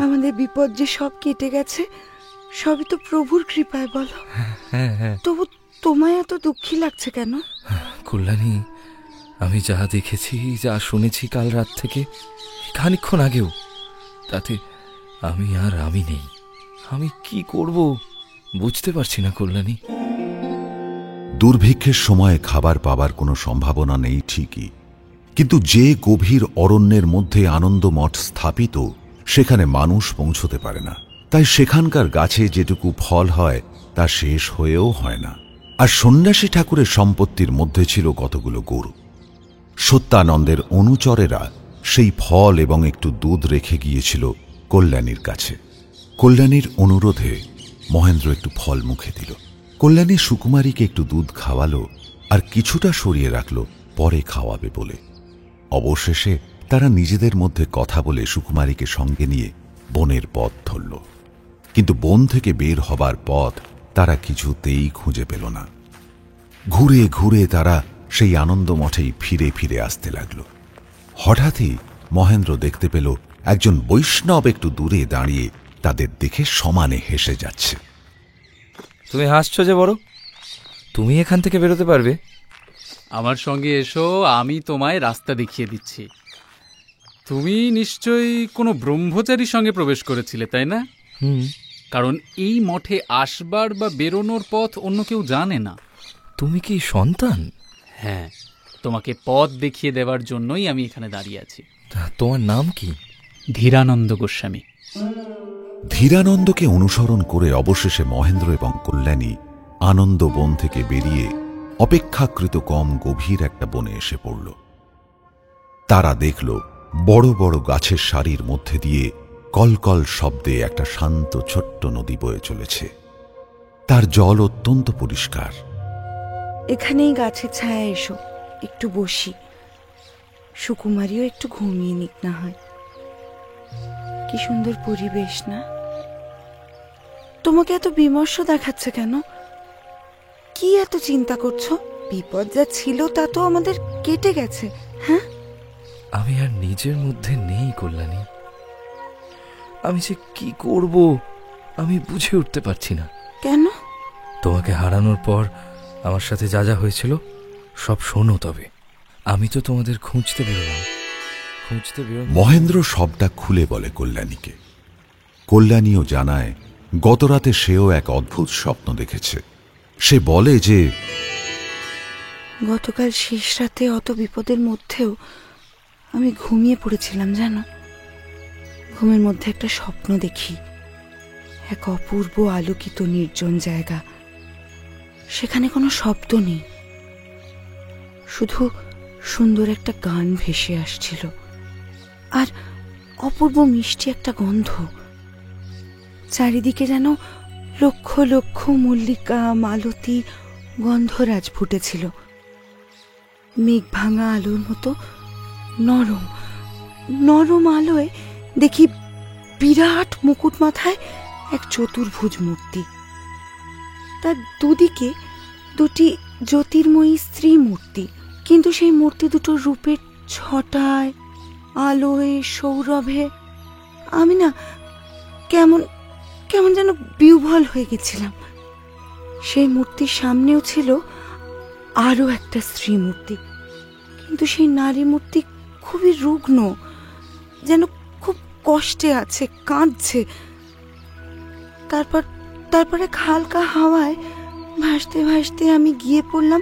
আমাদের বিপদ যে সব কেটে গেছে, সবই তো প্রভুর কৃপায়, বলো। হ্যাঁ। তবু তোমায় এত দুঃখী লাগছে কেন? কল্যাণী, আমি যা দেখেছি, যা শুনেছি কাল রাত থেকে খানিকক্ষণ আগেও, তাতে আমি নেই। আমি কি করব বুঝতে পারছি না কল্যাণী। দুর্ভিক্ষের সময় খাবার পাবার কোনো সম্ভাবনা নেই ঠিকই, কিন্তু যে গভীর অরণ্যের মধ্যে আনন্দমঠ স্থাপিত, সেখানে মানুষ পৌঁছতে পারে না। তাই সেখানকার গাছে যেটুকু ফল হয় তা শেষ হয়েও হয় না। আর সন্ন্যাসী ঠাকুরের সম্পত্তির মধ্যে ছিল কতগুলো গরু। সত্যানন্দের অনুচরেরা সেই ফল এবং একটু দুধ রেখে গিয়েছিল কল্যাণীর কাছে। কল্যাণীর অনুরোধে মহেন্দ্র একটু ফল মুখে দিল। কল্যাণী সুকুমারীকে একটু দুধ খাওয়ালো, আর কিছুটা সরিয়ে রাখল পরে খাওয়াবে বলে। অবশেষে তারা নিজেদের মধ্যে কথা বলে সুকুমারীকে সঙ্গে নিয়ে বনের পথ ধরল। কিন্তু বন থেকে বের হবার পথ তারা কিছুতেই খুঁজে পেল না। ঘুরে ঘুরে তারা সেই আনন্দমঠেই ফিরে ফিরে আসতে লাগল। হঠাৎই মহেন্দ্র দেখতে পেল একজন বৈষ্ণব একটু দূরে দাঁড়িয়ে তাদের দেখে সমানে হেসে যাচ্ছে। তুমি হাসছো যে বড়, তুমি এখান থেকে বেরোতে পারবে? আমার সঙ্গে এসো, আমি তোমায় রাস্তা দেখিয়ে দিচ্ছি। তুমি নিশ্চয়ই কোনো ব্রহ্মচারীর সঙ্গে প্রবেশ করেছিলে, তাই না? কারণ এই মঠে আসবার বা বেরোনোর পথ অন্য কেউ জানে না। তুমি কি সন্তান? হ্যাঁ, তোমাকে পথ দেখিয়ে দেওয়ার জন্যই আমি এখানে দাঁড়িয়ে আছি। তোমার নাম কি? ধীরানন্দ গোস্বামী। ধীরানন্দকে অনুসরণ করে অবশেষে মহেন্দ্র এবং কল্যাণী আনন্দ বন থেকে বেরিয়ে অপেক্ষাকৃত কম গভীর একটা বনে এসে পড়ল। তারা দেখল বড় বড় গাছের সারির মধ্যে দিয়ে কলকল শব্দে একটা শান্ত ছোট্ট নদী বয়ে চলেছে। তার জল অত্যন্ত পরিষ্কার। এখানেই গাছের ছায়া এসো, একটু বসি। সুকুমারীও একটু ঘুমিয়ে নিক না হয়। কি সুন্দর পরিবেশ না? তোমাকে এত বিমর্ষ দেখাচ্ছে কেন? কি এত চিন্তা করছো? বিপদ যা ছিল তা তো আমাদের কেটে গেছে। হ্যাঁ, আমি আর নিজের মধ্যে নেই কল্যাণী। আমি যে কি করব আমি বুঝে উঠতে পারছি না। কেন? তোমাকে হারানোর পর আমার সাথে যা যা হয়েছিল সব শোনো। তবে আমি তো তোমাদের খুঁজতে বেরোলাম। মহেন্দ্র সবটা খুলে বলে কল্যাণীকে। কল্যাণীও জানায় গতরাতে সেও এক অদ্ভুত স্বপ্ন দেখেছে। সে বলে যে গতকাল শেষ রাতে অত বিপদের মধ্যেও আমি ঘুমিয়ে পড়েছিলাম জানো। ঘুমের মধ্যে একটা স্বপ্ন দেখি, এক অপূর্ব আলোকিত নির্জন জায়গা। সেখানে কোনো শব্দ নেই, শুধু সুন্দর একটা গান ভেসে আসছিল আর অপূর্ব মিষ্টি একটা গন্ধ। চারিদিকে যেন লক্ষ লক্ষ মল্লিকা, মালতী, গন্ধরাজ ফুটেছিল। মেঘ ভাঙা আলোর মতো নরম নরম আলোয় দেখি বিরাট মুকুট মাথায় এক চতুর্ভুজ মূর্তি। তার দুদিকে দুটি জ্যোতির্ময়ী স্ত্রী মূর্তি, কিন্তু সেই মূর্তি দুটোর রূপের ছটায়, আলোয়, সৌরভে আমি না কেমন কেমন যেন বিহ্বল হয়ে গেছিলাম। সেই মূর্তির সামনেও ছিল আরো একটা স্ত্রী মূর্তি, কিন্তু সেই নারী মূর্তি খুবই রুগ্ন, যেন খুব কষ্টে আছে, কাঁদছে। তারপরে হালকা হাওয়ায় ভাসতে ভাসতে আমি গিয়ে পড়লাম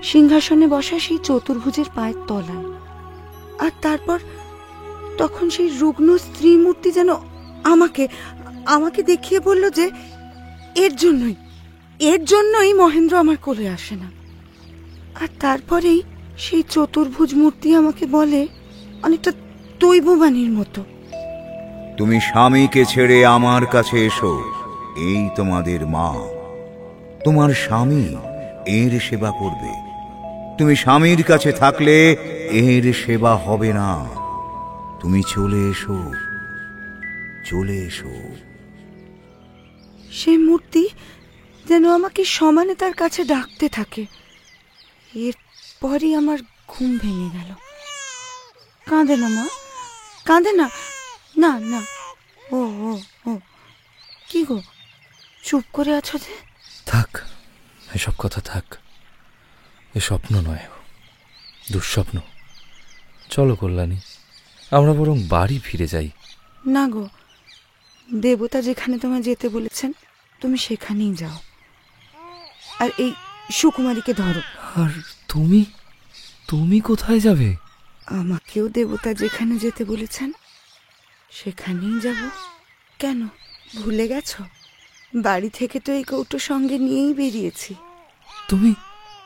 সিংহাসনে বসা সেই চতুর্ভুজের পায়ের তলায়। আর তখন সেই রুগ্ন স্ত্রী মূর্তি যেন আমাকে দেখিয়ে বলল যে এর জন্যই মহেন্দ্র আমার কোলে আসে না। আর তারপরেই সেই চতুর্ভুজ মূর্তি আমাকে বলে অনেকটা দৈববাণীর মতো, তুমি স্বামীকে ছেড়ে আমার কাছে এসো, এই তোমাদের মা। তোমার স্বামী এর সেবা করবে। তুমি স্বামীর কাছে থাকলে এর সেবা হবে না। তুমি চলে এসো, চলে এসো। সেই মূর্তি যেন আমাকে সমানে তার কাছে ডাকতে থাকে। এরপরই আমার ঘুম ভেঙে গেল। কাঁদে না মা, কাঁদে না। না না, ও ও ও কি গো, চুপ করে আছো যে? থাক, এসব কথা থাক। এ স্বপ্ন নয়, দুঃস্বপ্ন। চলো কল্যাণী, আমরা বরং বাড়ি ফিরে যাই। না গো, দেবতা যেখানে তোমায় যেতে বলেছেন তুমি সেখানেই যাও। আর এই সুকুমারীকে ধরো। আর তুমি কোথায় যাবে? আমাকেও দেবতা যেখানে যেতে বলেছেন সেখানেই যাব। কেন, ভুলে গেছো? বাড়ি থেকে তো এই কৌটো সঙ্গে নিয়েই বেরিয়েছি।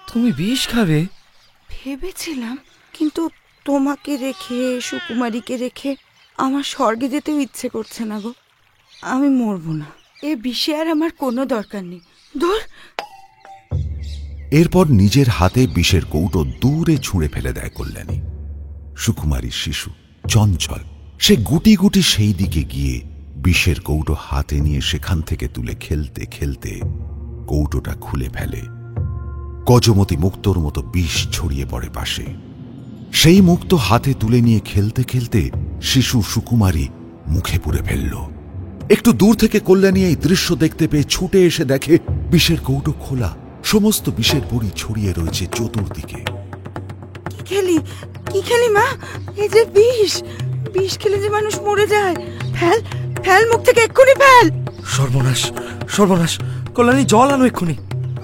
তুমি বিষ খাবে? ভেবেছিলাম, কিন্তু তোমাকে রেখে, সুকুমারীকে রেখে আমার স্বর্গে যেতেও ইচ্ছে করছে না গো। আমি মরবো না, এ বিষে আর আমার কোনো দরকার নেই। ধর। এরপর নিজের হাতে বিষের কৌটো দূরে ছুঁড়ে ফেলে দেয় কল্যাণী। সুকুমারীর শিশু চঞ্চল, সে গুটি গুটি সেই দিকে গিয়ে বিষের কৌটো হাতে নিয়ে সেখান থেকে তুলে খেলতে খেলতে কৌটোটা খুলে ফেলে। গজমতি মুক্তোর মতো বিষ ছড়িয়ে পড়ে পাশে। সেই মুক্তো হাতে তুলে নিয়ে খেলতে খেলতে শিশু সুকুমারী মুখে পুরে ফেলল। একটু দূর থেকে কল্যাণী এই দৃশ্য দেখতে পেয়ে ছুটে এসে দেখে বিষের কৌটো খোলা, সমস্ত বিষের বড়ি ছড়িয়ে রয়েছে চতুর্দিকে। কি খেলি মা? এই যে বিষ খেলে যে মানুষ মরে যায়। ফেল ফেল, মুখ থেকে এক্ষুনি ফেল। সর্বনাশ সর্বনাশ, কল্যাণী জল আনো এক্ষুনি।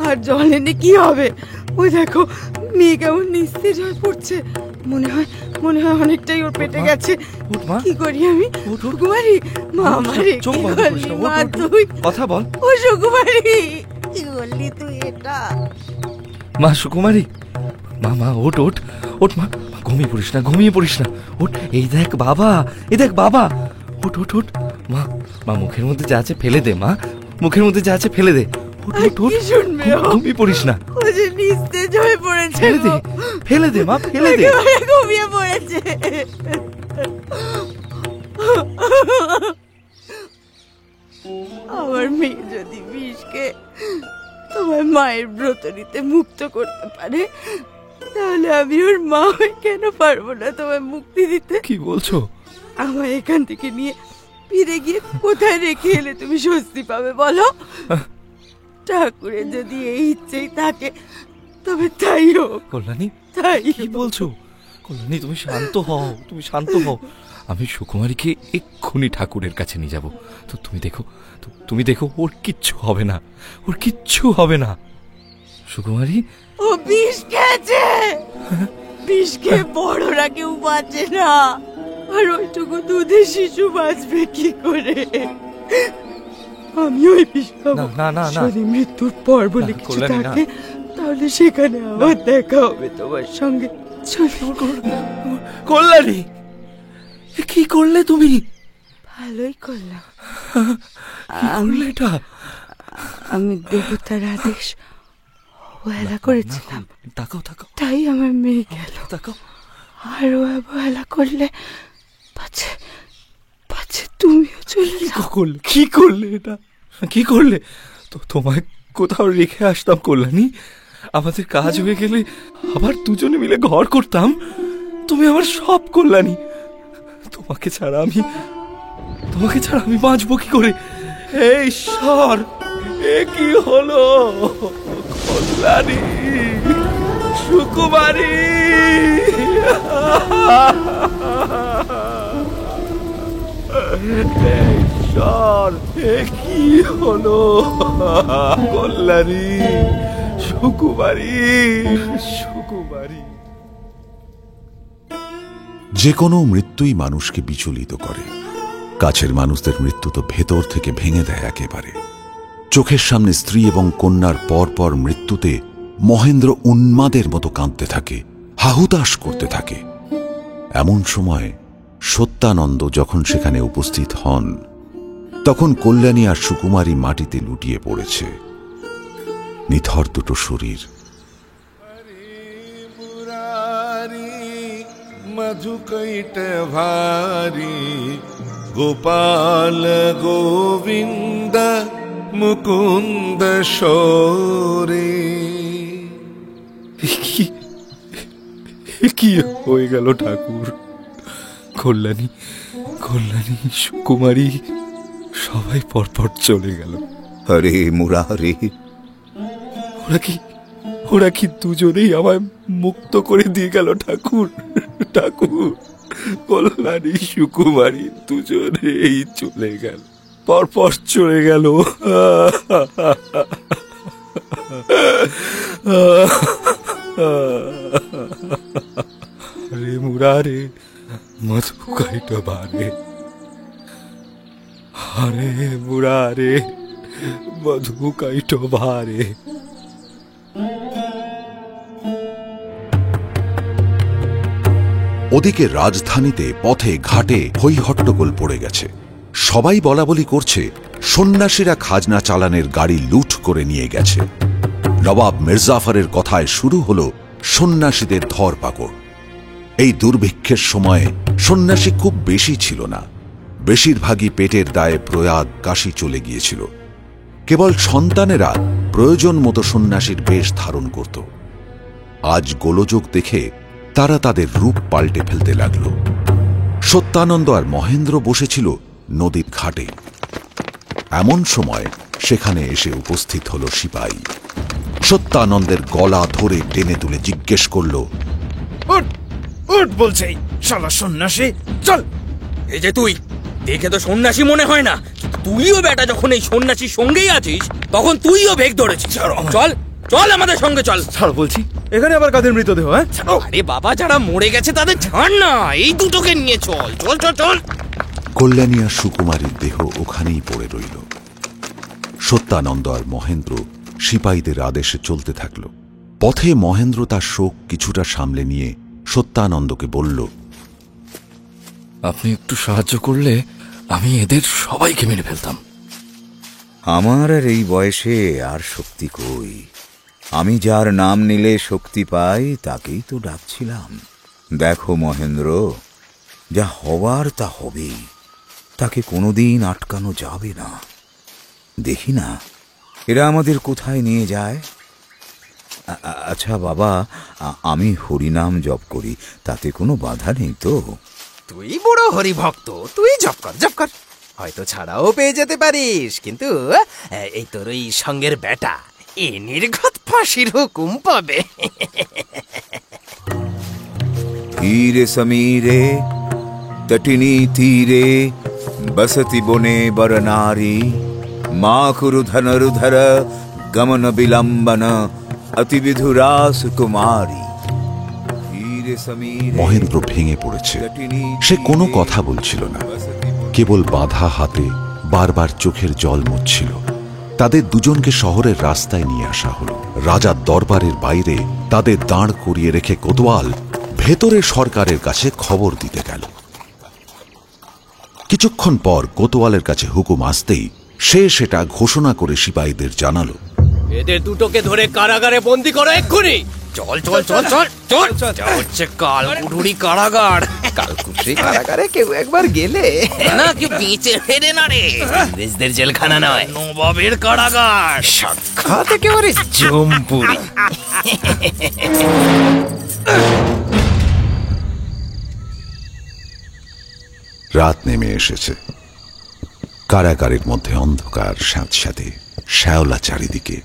আর জল এনে কি হবে? ওই দেখো মেয়ে কেমন নিস্তেজ হয়ে পড়ছে। মনে হয় অনেকটাই ওর পেটে গেছে। কি করি আমি? সুকুমারী, মা আমারে কি করলি মা তুই? কথা বল। ও সুকুমারী, কি করলি তুই এটা? মা সুকুমারী, মা ওঠ ওঠ ওঠ মা, ঘুমিয়ে পড়িস না ওঠ। এই দেখ বাবা, ওঠ ওঠ ওঠ। মা মুখের মধ্যে যা আছে ফেলে দে, মা মুখের মধ্যে যা আছে ফেলে দে। ঘুমিয়ে পড়িস না। ও যে নিস্তেজ হয়ে পড়েছে। ফেলে দে মা, ফেলে দে। ঘুমিয়ে পড়েছে। আমার মেয়ে যদি বিষকে তোমার মায়ের ব্রত নিতে মুক্ত করতে পারে, তাহলে আমি ওর মা হয়ে কেন পারবো না তোমায় মুক্তি দিতে? কি বলছো? আমায় এখান থেকে নিয়ে ফিরে গিয়ে কোথায় রেখে এলে তুমি স্বস্তি পাবে বলো? ঠাকুরের যদি এই ইচ্ছেই থাকে তবে তাই হোক। কল্যাণী, তাই কি বলছো? কল্যাণী, তুমি শান্ত হও, তুমি শান্ত হও। আমি সুকুমারীকে এক্ষুনি ঠাকুরের কাছে নিয়ে যাব। তো তুমি দেখো ওর কিচ্ছু হবে না, ওর কিচ্ছু হবে না। সুকুমারী, ও বিষ খেয়েছে, বিষ খেয়ে বড়রা কেউ বাঁচে না, আর ওইটুকু দুধের শিশু বাঁচবে কি করে? আমি ওই বিষ খাবো না। যদি মৃত্যুর পর বলে কিছু থাকে তাহলে সেখানে আবার দেখা হবে তোমার সঙ্গে। কল্যাণী, কি করলে তুমি? ভালোই করলাম। এটা আমি দেবতার আদেশ অবহেলা করেছিলাম, তাই আমার মেয়ে গেল। আরো অবহেলা করলে পাছে তুমিও চলে যাও। কি করলে এটা? কি করলে? তো তোমায় কোথাও রেখে আসতাম কল্যাণী, আমাদের কাজ হয়ে গেলে আবার দুজনে মিলে ঘর করতাম। তুমি আমার সব কল্যাণী। তোমাকে ছাড়া আমি বাঁচবো কি করে? এই ঈশ্বর, এ কি হলো? কল্যাণী, সুকুমারী, ঈশ্বর, এ কি হলো? কল্যাণী, সুকুমারী। যে কোনো মৃত্যুই মানুষকে বিচলিত করে। কাছের মানুষদের মৃত্যু তো ভেতর থেকে ভেঙে দেয় একেবারে। চোখের সামনে স্ত্রী এবং কন্যার পর মৃত্যুতে মহেন্দ্র উন্মাদের মতো কাঁদতে থাকে, হাহুতাশ করতে থাকে। এমন সময় সত্যানন্দ যখন সেখানে উপস্থিত হন, তখন কল্যাণী আর সুকুমারী মাটিতে লুটিয়ে পড়েছে, নিথর দুটো শরীর। মধুকৈট ভারি গোপাল গোবিন্দ মুকুন্দ শোরে। কি হয়ে গেল ঠাকুর? কল্যাণী, সুকুমারী সবাই পরপর চলে গেল। আরে মুরারে, ওরা কি দুজনেই আমায় মুক্ত করে দিয়ে গেল ঠাকুর? কল্যাণী, সুকুমারী দুজনেই চলে গেল, পরপর চলে গেল। রে মুরারে মধুকাইট ভারে, হরে মুরারে মধুকাইট ভারে। ওদিকে রাজধানীতে পথে ঘাটে হই হট্টগোল পড়ে গেছে। সবাই বলাবলি করছে সন্ন্যাসীরা খাজনা চালানের গাড়ি লুট করে নিয়ে গেছে। নবাব মির্জাফরের কথায় শুরু হলো সন্ন্যাসীদের ধরপাকড়। এই দুর্ভিক্ষের সময়ে সন্ন্যাসী খুব বেশি ছিল না, বেশিরভাগই পেটের দায়ে প্রয়াগ কাশী চলে গিয়েছিল। কেবল সন্তানেরা প্রয়োজন মতো সন্ন্যাসীর বেশ ধারণ করত। আজ গোলযোগ দেখে তারা তাদের রূপ পাল্টে ফেলতে লাগল। সত্যানন্দ আর মহেন্দ্র বসেছিল নদীর ঘাটে। এমন সময় সেখানে এসে উপস্থিত হল সিপাহী। সত্যানন্দের গলা ধরে টেনে তুলে জিজ্ঞেস করল, উঠ বলছে শালা সন্ন্যাসী, চল। এই যে তুই দেখে তো সন্ন্যাসী মনে হয় না, তুইও বেটা যখন এই সন্ন্যাসীর সঙ্গেই আছিস তখন তুইও ভেগ ধরেছিস। চল চল আমাদের সঙ্গে চল। ছাড় বলছি, এখানে আবার কাদের মৃতদেহ? আরে বাবা, যারা মরে গেছে তাদের ছাড় না, এই দুটোকে নিয়ে চল চল চল চল। কল্যাণী আর সুকুমারীর দেহ ওখানেই পড়ে রইল। সত্যানন্দ আর মহেন্দ্র সিপাহীদের আদেশে চলতে থাকল। পথে মহেন্দ্র তার শোক কিছুটা সামলে নিয়ে সত্যানন্দকে বলল, আপনি একটু সাহায্য করলে আমি এদের সবাইকে মেরে ফেলতাম। আমার আর এই বয়সে আর শক্তি কই? আমি যার নাম নিলে শক্তি পাই তাকেই তো ডাকছিলাম। দেখো মহেন্দ্র, যা হবার তা হবেই, তাকে কোনোদিন আটকানো যাবে না। দেখি না এরা আমাদের কোথায় নিয়ে যায়। আচ্ছা বাবা, আমি হরিনাম জপ করি, তাতে কোনো বাধা নেই তো? তুই বড় হরিভক্ত, তুই জপ কর। হয়তো ছাড়াও পেয়ে যেতে পারিস, কিন্তু এই তোর ওই সঙ্গের বেটা এ নির্ঘাত ফাঁসির হুকুম পাবে। ধীরে সমীরে তটিনী তীরে বসতি বনে বর নারী মা কুরু ধনুর্ধর গমন বিলম্বন অতি বিধুরাস কুমারী। মহেন্দ্র ভেঙে পড়েছে। সে কোনো কথা বলছিল না, কেবল বাঁধা হাতে বারবার চোখের জল মুছছিল। তাদের দুজনকে শহরের রাস্তায় নিয়ে আসা হলো। রাজার দরবারের বাইরে তাদের দাঁড় করিয়ে রেখে কোতোয়াল ভেতরে সরকারের কাছে খবর দিতে গেল। কিছুক্ষণ পর কোতোয়ালের কাছে হুকুম আসতেই সে সেটা ঘোষণা করে সিপাহীদের জানালো, এদের দুটোকে ধরে কারাগারে বন্দি করো এক্ষুনি। চল চল চল চল চল। যা হচ্ছে কালকুঠুরি কারাগার। কালকুঠরি কারাগারে কেউ একবার গেলে না, কেউ বেঁচে ফেরে না রে। ইংরেজদের জেলখানা নয়, নবাবের কারাগার। সাক্ষাৎ একেবারে জমপুরি। রাত নেমে এসেছে। কারাগারের মধ্যে অন্ধকার স্যাঁতস্যাঁতে, শ্যাওলা চারিদিকে।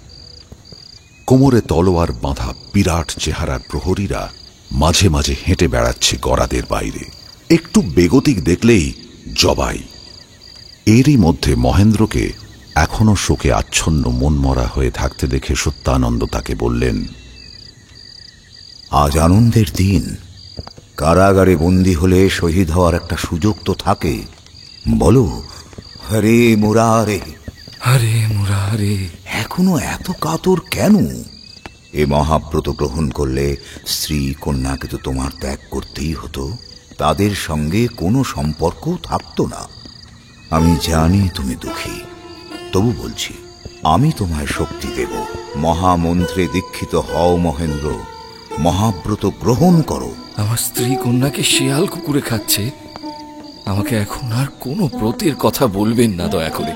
কোমরে তলোয়ার বাঁধা বিরাট চেহারার প্রহরীরা মাঝে মাঝে হেঁটে বেড়াচ্ছে গরাদের বাইরে। একটু বেগতিক দেখলেই জবাই। এরই মধ্যে মহেন্দ্রকে এখনো শোকে আচ্ছন্ন মনমরা হয়ে থাকতে দেখে সত্যানন্দ তাকে বললেন, আজ আনন্দের দিন। কারাগারে বন্দী হলে শহীদ হওয়ার একটা সুযোগ তো থাকে। বলো, হরে মুরারে, হরে মুরারে। এখনো এত কাতর কেন? এ মহাব্রত গ্রহণ করলে স্ত্রী কন্যাকে তো তোমার ত্যাগ করতেই হতো, তাদের সঙ্গে কোনো সম্পর্ক থাকতো না। আমি জানি তুমি দুঃখী, তবু বলছি আমি তোমায় শক্তি দেব। মহামন্ত্রে দীক্ষিত হও মহেন্দ্র, মহাব্রত গ্রহণ করো। আমার স্ত্রী কন্যাকে শিয়াল কুকুরে খাচ্ছে, আমাকে এখন আর কোনো ব্রতের কথা বলবেন না দয়া করে।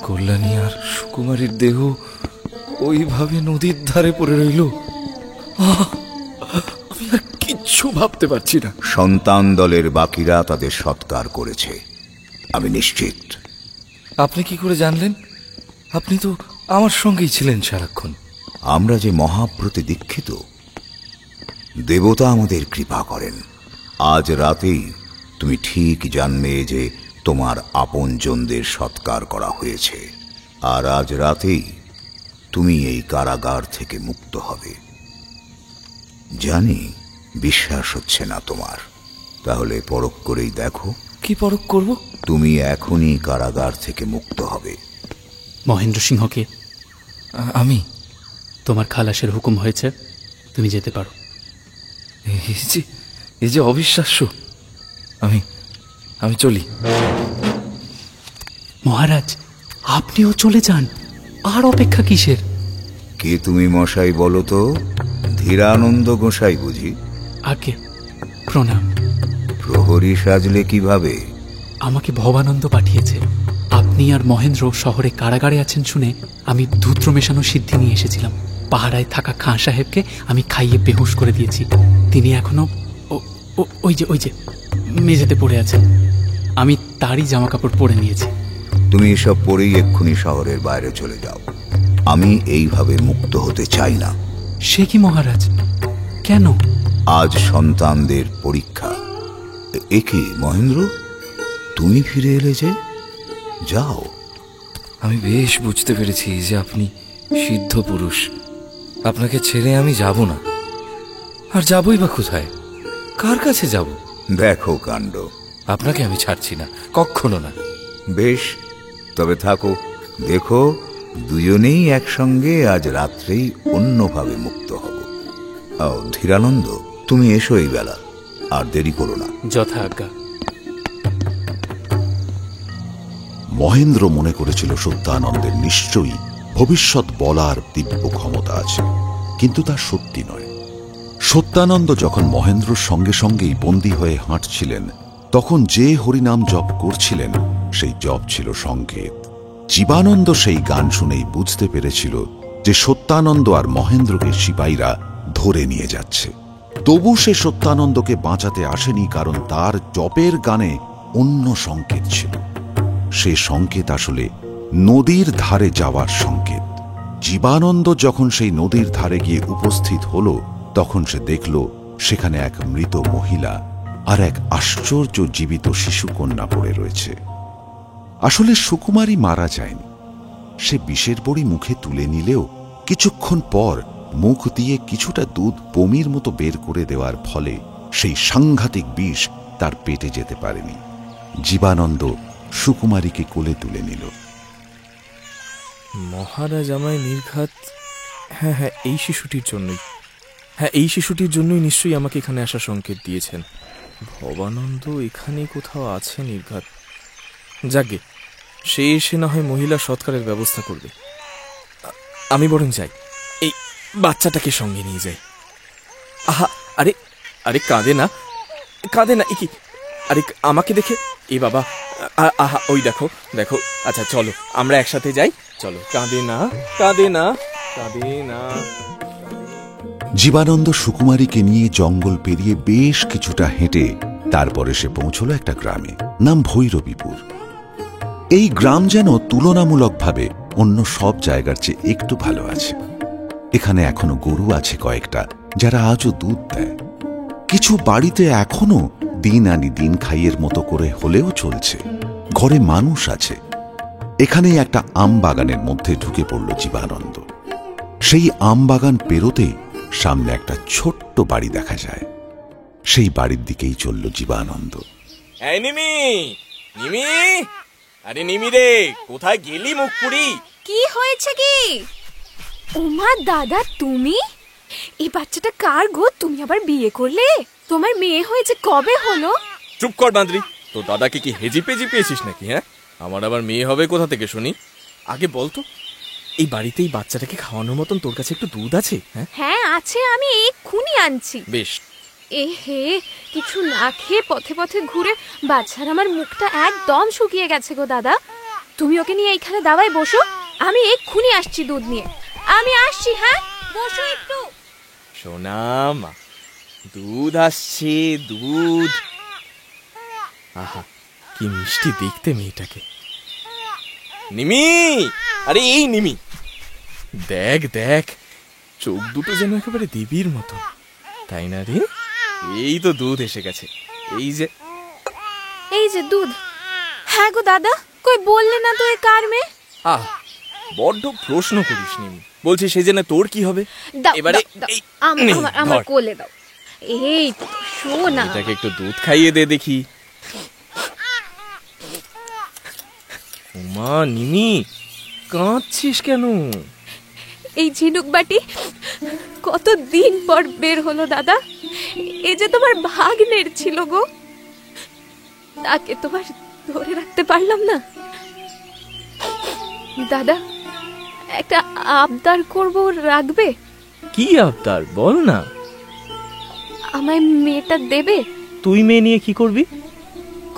কল্যাণী আর সুকুমারীর দেহ ওইভাবে নদীর ধারে পড়ে রইল। আমি আর কিচ্ছু ভাবতে পারছি না। সন্তান দলের বাকিরা তাদের সৎকার করেছে, আমি নিশ্চিত। আপনি কি করে জানলেন? আপনি তো আমার সঙ্গেই ছিলেন সারাক্ষণ। আমরা যে মহাব্রতে দীক্ষিত, দেবতা আমাদের কৃপা করেন। আজ রাতেই তুমি ঠিক জানবে যে তোমার আপনজনদের সৎকার করা হয়েছে, আর আজ রাতেই তুমি এই কারাগার থেকে মুক্ত হবে। জানি বিশ্বাস হচ্ছে না তোমার, তাহলে পরখ করেই দেখো। কি পরখ করব? তুমি এখনই কারাগার থেকে মুক্ত হবে। মহেন্দ্র সিংহকে আমি? তোমার খালাসের হুকুম হয়েছে, তুমি যেতে পারো। এই যে অবিশ্বাস্য। আমি চলি। মহারাজ, আপনিও চলে যান, আর অপেক্ষা কিসের? কে তুমি মশাই বলো তো? ধীরানন্দ গোসাই বুঝি? আগে প্রণাম। প্রহরী সাজলে কিভাবে? আমাকে ভবানন্দ পাঠিয়েছে। আপনি আর মহেন্দ্র শহরে কারাগারে আছেন শুনে আমি ধূত্র মেশানো সিদ্ধি নিয়ে এসেছিলাম। পাহারায় থাকা খাঁ সাহেবকে আমি খাইয়ে বেহুশ করে দিয়েছি। তিনি এখনো ওই যে মেঝেতে পড়ে আছেন। আমি তারই জামা কাপড় পরে নিয়েছি। তুমি এসব পরেই এক্ষুনি শহরের বাইরে চলে যাও। আমি এইভাবে মুক্ত হতে চাই না। সে কি মহারাজ, কেন? আজ সন্তানদের পরীক্ষা। এ কি মহেন্দ্র, তুমি ফিরে এলে যে? যাও। আমি বেশ বুঝতে পেরেছি যে আপনি সিদ্ধ পুরুষ। আপনাকে ছেড়ে আমি যাব না। আর যাবই বা কোথায়? কার কাছে যাব? দেখো কাণ্ড। আপনাকে আমি ছাড়ছি না, কখনো না। বেশ, তবে থাকো। দেখো, দুজনেই একসঙ্গে আজ রাত্রেই অন্যভাবে মুক্ত হব। ধীরানন্দ, তুমি এসো এই বেলা, আর দেরি করো না। যথা আজ্ঞা। মহেন্দ্র মনে করেছিল সত্যানন্দের নিশ্চয়ই ভবিষ্যৎ বলার দিব্য ক্ষমতা আছে, কিন্তু তা সত্যি নয়। সত্যানন্দ যখন মহেন্দ্রর সঙ্গে সঙ্গেই বন্দী হয়ে হাঁটছিলেন, তখন যে হরিনাম জপ করছিলেন সেই জপ ছিল সংকেত। জীবানন্দ সেই গান শুনেই বুঝতে পেরেছিল যে সত্যানন্দ আর মহেন্দ্রকে সিপাহীরা ধরে নিয়ে যাচ্ছে। তবু সে সত্যানন্দকে বাঁচাতে আসেনি, কারণ তার জপের গানে অন্য সংকেত ছিল। সে সংকেত আসলে নদীর ধারে যাওয়ার সংকেত। জীবানন্দ যখন সেই নদীর ধারে গিয়ে উপস্থিত হল, তখন সে দেখল সেখানে এক মৃত মহিলা আর এক আশ্চর্য জীবিত শিশুকন্যা পড়ে রয়েছে। আসলে সুকুমারী মারা যায়নি। সে বিষের বড়ি মুখে তুলে নিলেও কিছুক্ষণ পর মুখ দিয়ে কিছুটা দুধ বমির মতো বের করে দেওয়ার ফলে সেই সাংঘাতিক বিষ তার পেটে যেতে পারেনি। জীবানন্দ সুকুমারীকে কোলে তুলে নিল। মহারাজ আমায় নির্ঘাত, হ্যাঁ হ্যাঁ এই শিশুটির জন্যই, হ্যাঁ এই শিশুটির জন্যই নিশ্চয়ই আমাকে এখানে আসার সংকেত দিয়েছেন। ভবানন্দ এখানেই কোথাও আছে নির্ঘাত। যাকে সে এসে না হয় মহিলা সৎকারের ব্যবস্থা করবে। আমি বরং যাই, এই বাচ্চাটাকে সঙ্গে নিয়ে যাই। আহা, আরে আরে কাঁদে না, কাঁদে না, কি আরে আমাকে দেখে এ বাবা, আহা ওই দেখো দেখো। আচ্ছা চলো আমরা একসাথে যাই, চলো। কাঁদে না, কাঁদে না, কাঁদে না। জীবানন্দ সুকুমারীকে নিয়ে জঙ্গল পেরিয়ে বেশ কিছুটা হেঁটে তারপরে সে পৌঁছল একটা গ্রামে, নাম ভৈরবীপুর। এই গ্রাম যেন তুলনামূলকভাবে অন্য সব জায়গার চেয়ে একটু ভালো আছে। এখানে এখনো গরু আছে কয়েকটা, যারা আজও দুধ দেয়। কিছু বাড়িতে এখনো দিন আনি দিন খাইয়ের মতো করে হলেও চলছে। ঘরে মানুষ আছে। এখানেই একটা আম বাগানের মধ্যে ঢুকে পড়ল জীবানন্দ। সেই আম বাগান পেরোতেই সামনে একটা ছোট্ট বাড়ি দেখা যায়। সেই বাড়ির দিকেই চলল জীবানন্দ। এই নিমি, নিমি, আরে নিমি রে, কোথায় গেলি মুখ পুরি? কি হয়েছে কি? ওমা দাদা, তুমি? এই বাচ্চাটা কার গো? তুমি আবার বিয়ে করলে? তোমার মেয়ে হয়েছে কবে হলো? চুপ কর বাঁদরি, তোর দাদাকে কি হেজি পেজি পেয়েছিস নাকি? হ্যাঁ, আমার আবার মেয়ে হবে কোথা থেকে শুনি? আগে বলতো, এই বাড়িতে এই বাচ্চাটাকে খাওয়ানোর মতন তোর কাছে একটু দুধ আছে? হ্যাঁ আছে, আমি এক্ষুনি আনছি। বেশ। এ হে, কিছু না খেয়ে পথে পথে ঘুরে বাচ্চার আমার মুখটা একদম শুকিয়ে গেছে গো দাদা। তুমি ওকে নিয়ে এইখানে দাওয়ায় বসো, আমি এক্ষুনি আসছি দুধ নিয়ে। আমি আসছি, হ্যাঁ বসো একটু। সোনা মা, দুধ আসছে, দুধ। আহা, কি মিষ্টি দেখতে মেয়েটাকে। নিমি, আরে এই নিমি, দেখ দেখ, চোখ দুটো যেন একেবারে দেবীর মতো, তাই না রে? এই তো দুধ এসে গেছে, এই যে এই যে দুধ। হ্যাঁ গো দাদা, কই বললে না তো এ কার মেয়ে? আহ, বড্ড প্রশ্ন করিস নিমি। বলছি সে জেনে তোর কি হবে? এবারে আমার কোলে দাও। এই শোনা, এটাকে একটু দুধ খাইয়ে দে দেখি। ওমা নিমি, কাঁদছিস কেন? এই ঝিনুক বাটি কতদিন পর বের হলো দাদা। এই যে তোমার ভাগ্নের ছিল গো, তাকে তোমার ধরে রাখতে পারলাম না। দাদা, একটা আবদার করব, রাখবে? কি আবদার বল না। আমায় মেয়েটা দেবে? তুই মেয়ে নিয়ে কি করবি?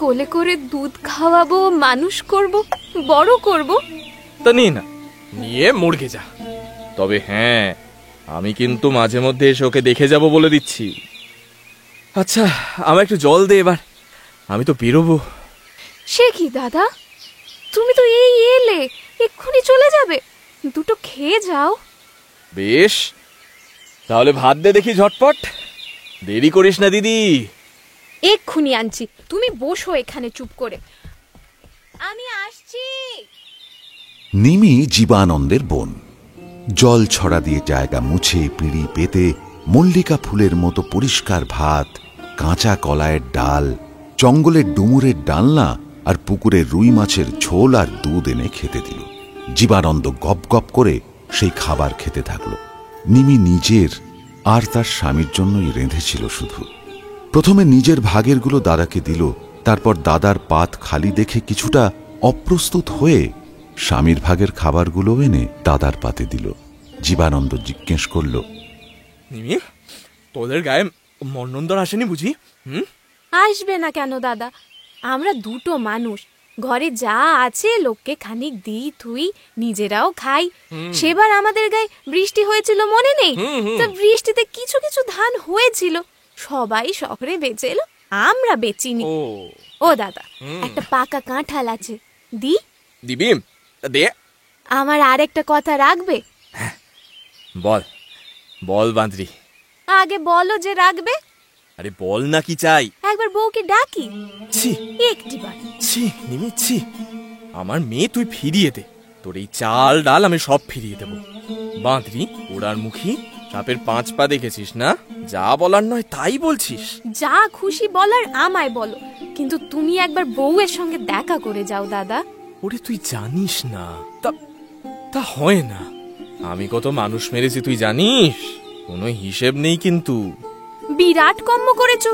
কোলে করে দুধ খাওয়াবো, মানুষ করব, বড় করব। তা নিয়ে না, নিয়ে মর্গে যা। তবে হ্যাঁ, আমি কিন্তু মাঝে মধ্যে এসে ওকে দেখে যাব বলে দিচ্ছি। আচ্ছা, আমার একটু জল দে এবার, আমি তো বেরোবো। সে কি দাদা, তুমি তো এই এলে, এক্ষুনি চলে যাবে? দুটো খেয়ে যাও। বেশ, তাহলে ভাত দে দেখি ঝটপট, দেরি করিস না দিদি। এক্ষুনি আনছি, তুমি বসো এখানে চুপ করে, আমি আসছি। নিমি জীবানন্দের বোন। জল ছড়া দিয়ে জায়গা মুছে পিঁড়ি পেতে মল্লিকা ফুলের মতো পরিষ্কার ভাত, কাঁচা কলায়ের ডাল, জঙ্গলের ডুমুরের ডালনা আর পুকুরের রুই মাছের ঝোল আর দুধ এনে খেতে দিল। জীবানন্দ গপ গপ করে সেই খাবার খেতে থাকল। নিমি নিজের আর তার স্বামীর জন্যই রেঁধেছিল শুধু। প্রথমে নিজের ভাগেরগুলো দাদাকে দিল, তারপর দাদার পাত খালি দেখে কিছুটা অপ্রস্তুত হয়ে স্বামীর ভাগের খাবারগুলো এনে দাদার পাতে দিল। জীবানন্দ জিজ্ঞেস করল, নিমি, তোদের গায়ে মন্নন্দর আসেনি বুঝি? আসবে না কেন দাদা, আমরা দুটো মানুষ, ঘরে যা আছে লোককে খানিক দিই থুই, নিজেরাও খাই। সেবার আমাদের গায়ে বৃষ্টি হয়েছিল মনে নেই? তা বৃষ্টিতে কিছু কিছু ধান হয়েছিল, সবাই শহরে বেচে এলো, আমরা বেচিনি। ও দাদা, একটা পাকা কাঁঠাল আছে, দি? দিবি? দে। আমার আরেকটা কথা রাখবে? বল বল বাঁদরি। আগে বলো যে রাখবে। আরে বল না কি চাই। একবার বউকে ডাকি। ছি, একটিবার। ছি নিমি, ছি। আমার মেয়ে তুই ফিরিয়ে দে, তোর এই চাল ডাল আমি সব ফিরিয়ে দেব। বাঁদরি, ওড়ার মুখী, সাপের 5 পা দেখেছিস না? যা বলার নয় তাই বলছিস। যা খুশি বলার আমায় বলো, কিন্তু তুমি একবার বউয়ের সঙ্গে দেখা করে যাও দাদা। ওরে তুই জানিস না, তা হয় না। আমি কত মানুষ মেরেছি তুই জানিস? কোনো হিসেব নেই কিন্তু। বিরাট কর্ম করেছো,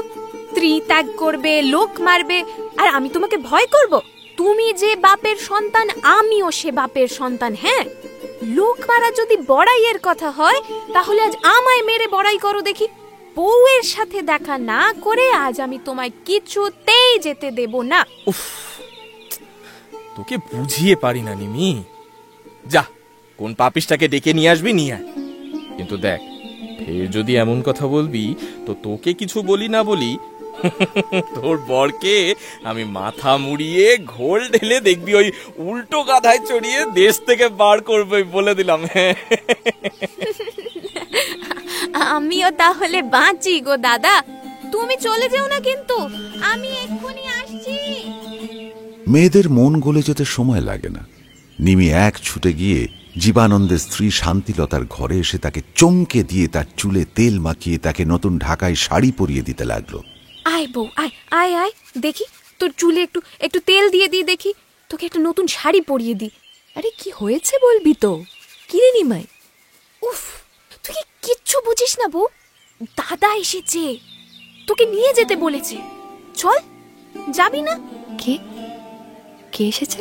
স্ত্রী ত্যাগ করবে, লোক মারবে, আর আমি তোমাকে ভয় করব? তুমি যে বাপের সন্তান, আমিও সে বাপের সন্তান। হ্যাঁ, লোক মারা যদি বড়াইয়ের কথা হয়, তাহলে আজ আমায় মেরে বড়াই করো দেখি। বউয়ের সাথে দেখা না করে আজ আমি তোমায় কিছুতেই যেতে দেব না। উফ, তোকে বুঝিয়ে পারি না নিমি। যা, কোন পাপিসটাকে ডেকে নিয়ে আসবি নিয়ে আয়। কিন্তু দেখ, ফের যদি এমন কথা বলবি তো তোকে কিছু বলি না বলি তোর বরকে আমি মাথা মুড়িয়ে ঘোল ঢেলে দেখবি ওই উল্টো গাধায় চড়িয়ে দেশ থেকে বার করবে বলে দিলাম। আমিও তাহলে বাঁচি গো দাদা, তুমি চলে যেও না কিন্তু, আমি এক্ষুনি আসছি। মেয়েদের মন গলে যেতে সময় লাগে না। নিমি এক ছুটে গিয়ে জীবানন্দের স্ত্রী শান্তিলতার ঘরে এসে তাকে চমকে দিয়ে তার চুলে তেল মাখিয়ে তাকে নতুন ঢাকায় শাড়ি পরিয়ে দিতে লাগলো। আয় বউ, আয় আয় আয়, দেখি তোর চুলে একটু একটু তেল দিয়ে দিই, দেখি তোকে একটা নতুন শাড়ি পরিয়ে দিই। আরে কি হয়েছে বলবি তো? কি রে নিমাই? উফ, তুই কি কিচ্ছু বুঝিস না বউ? দাদা এসেছে, তোকে নিয়ে যেতে বলেছে। চল, যাবি না? কে কে এসেছে?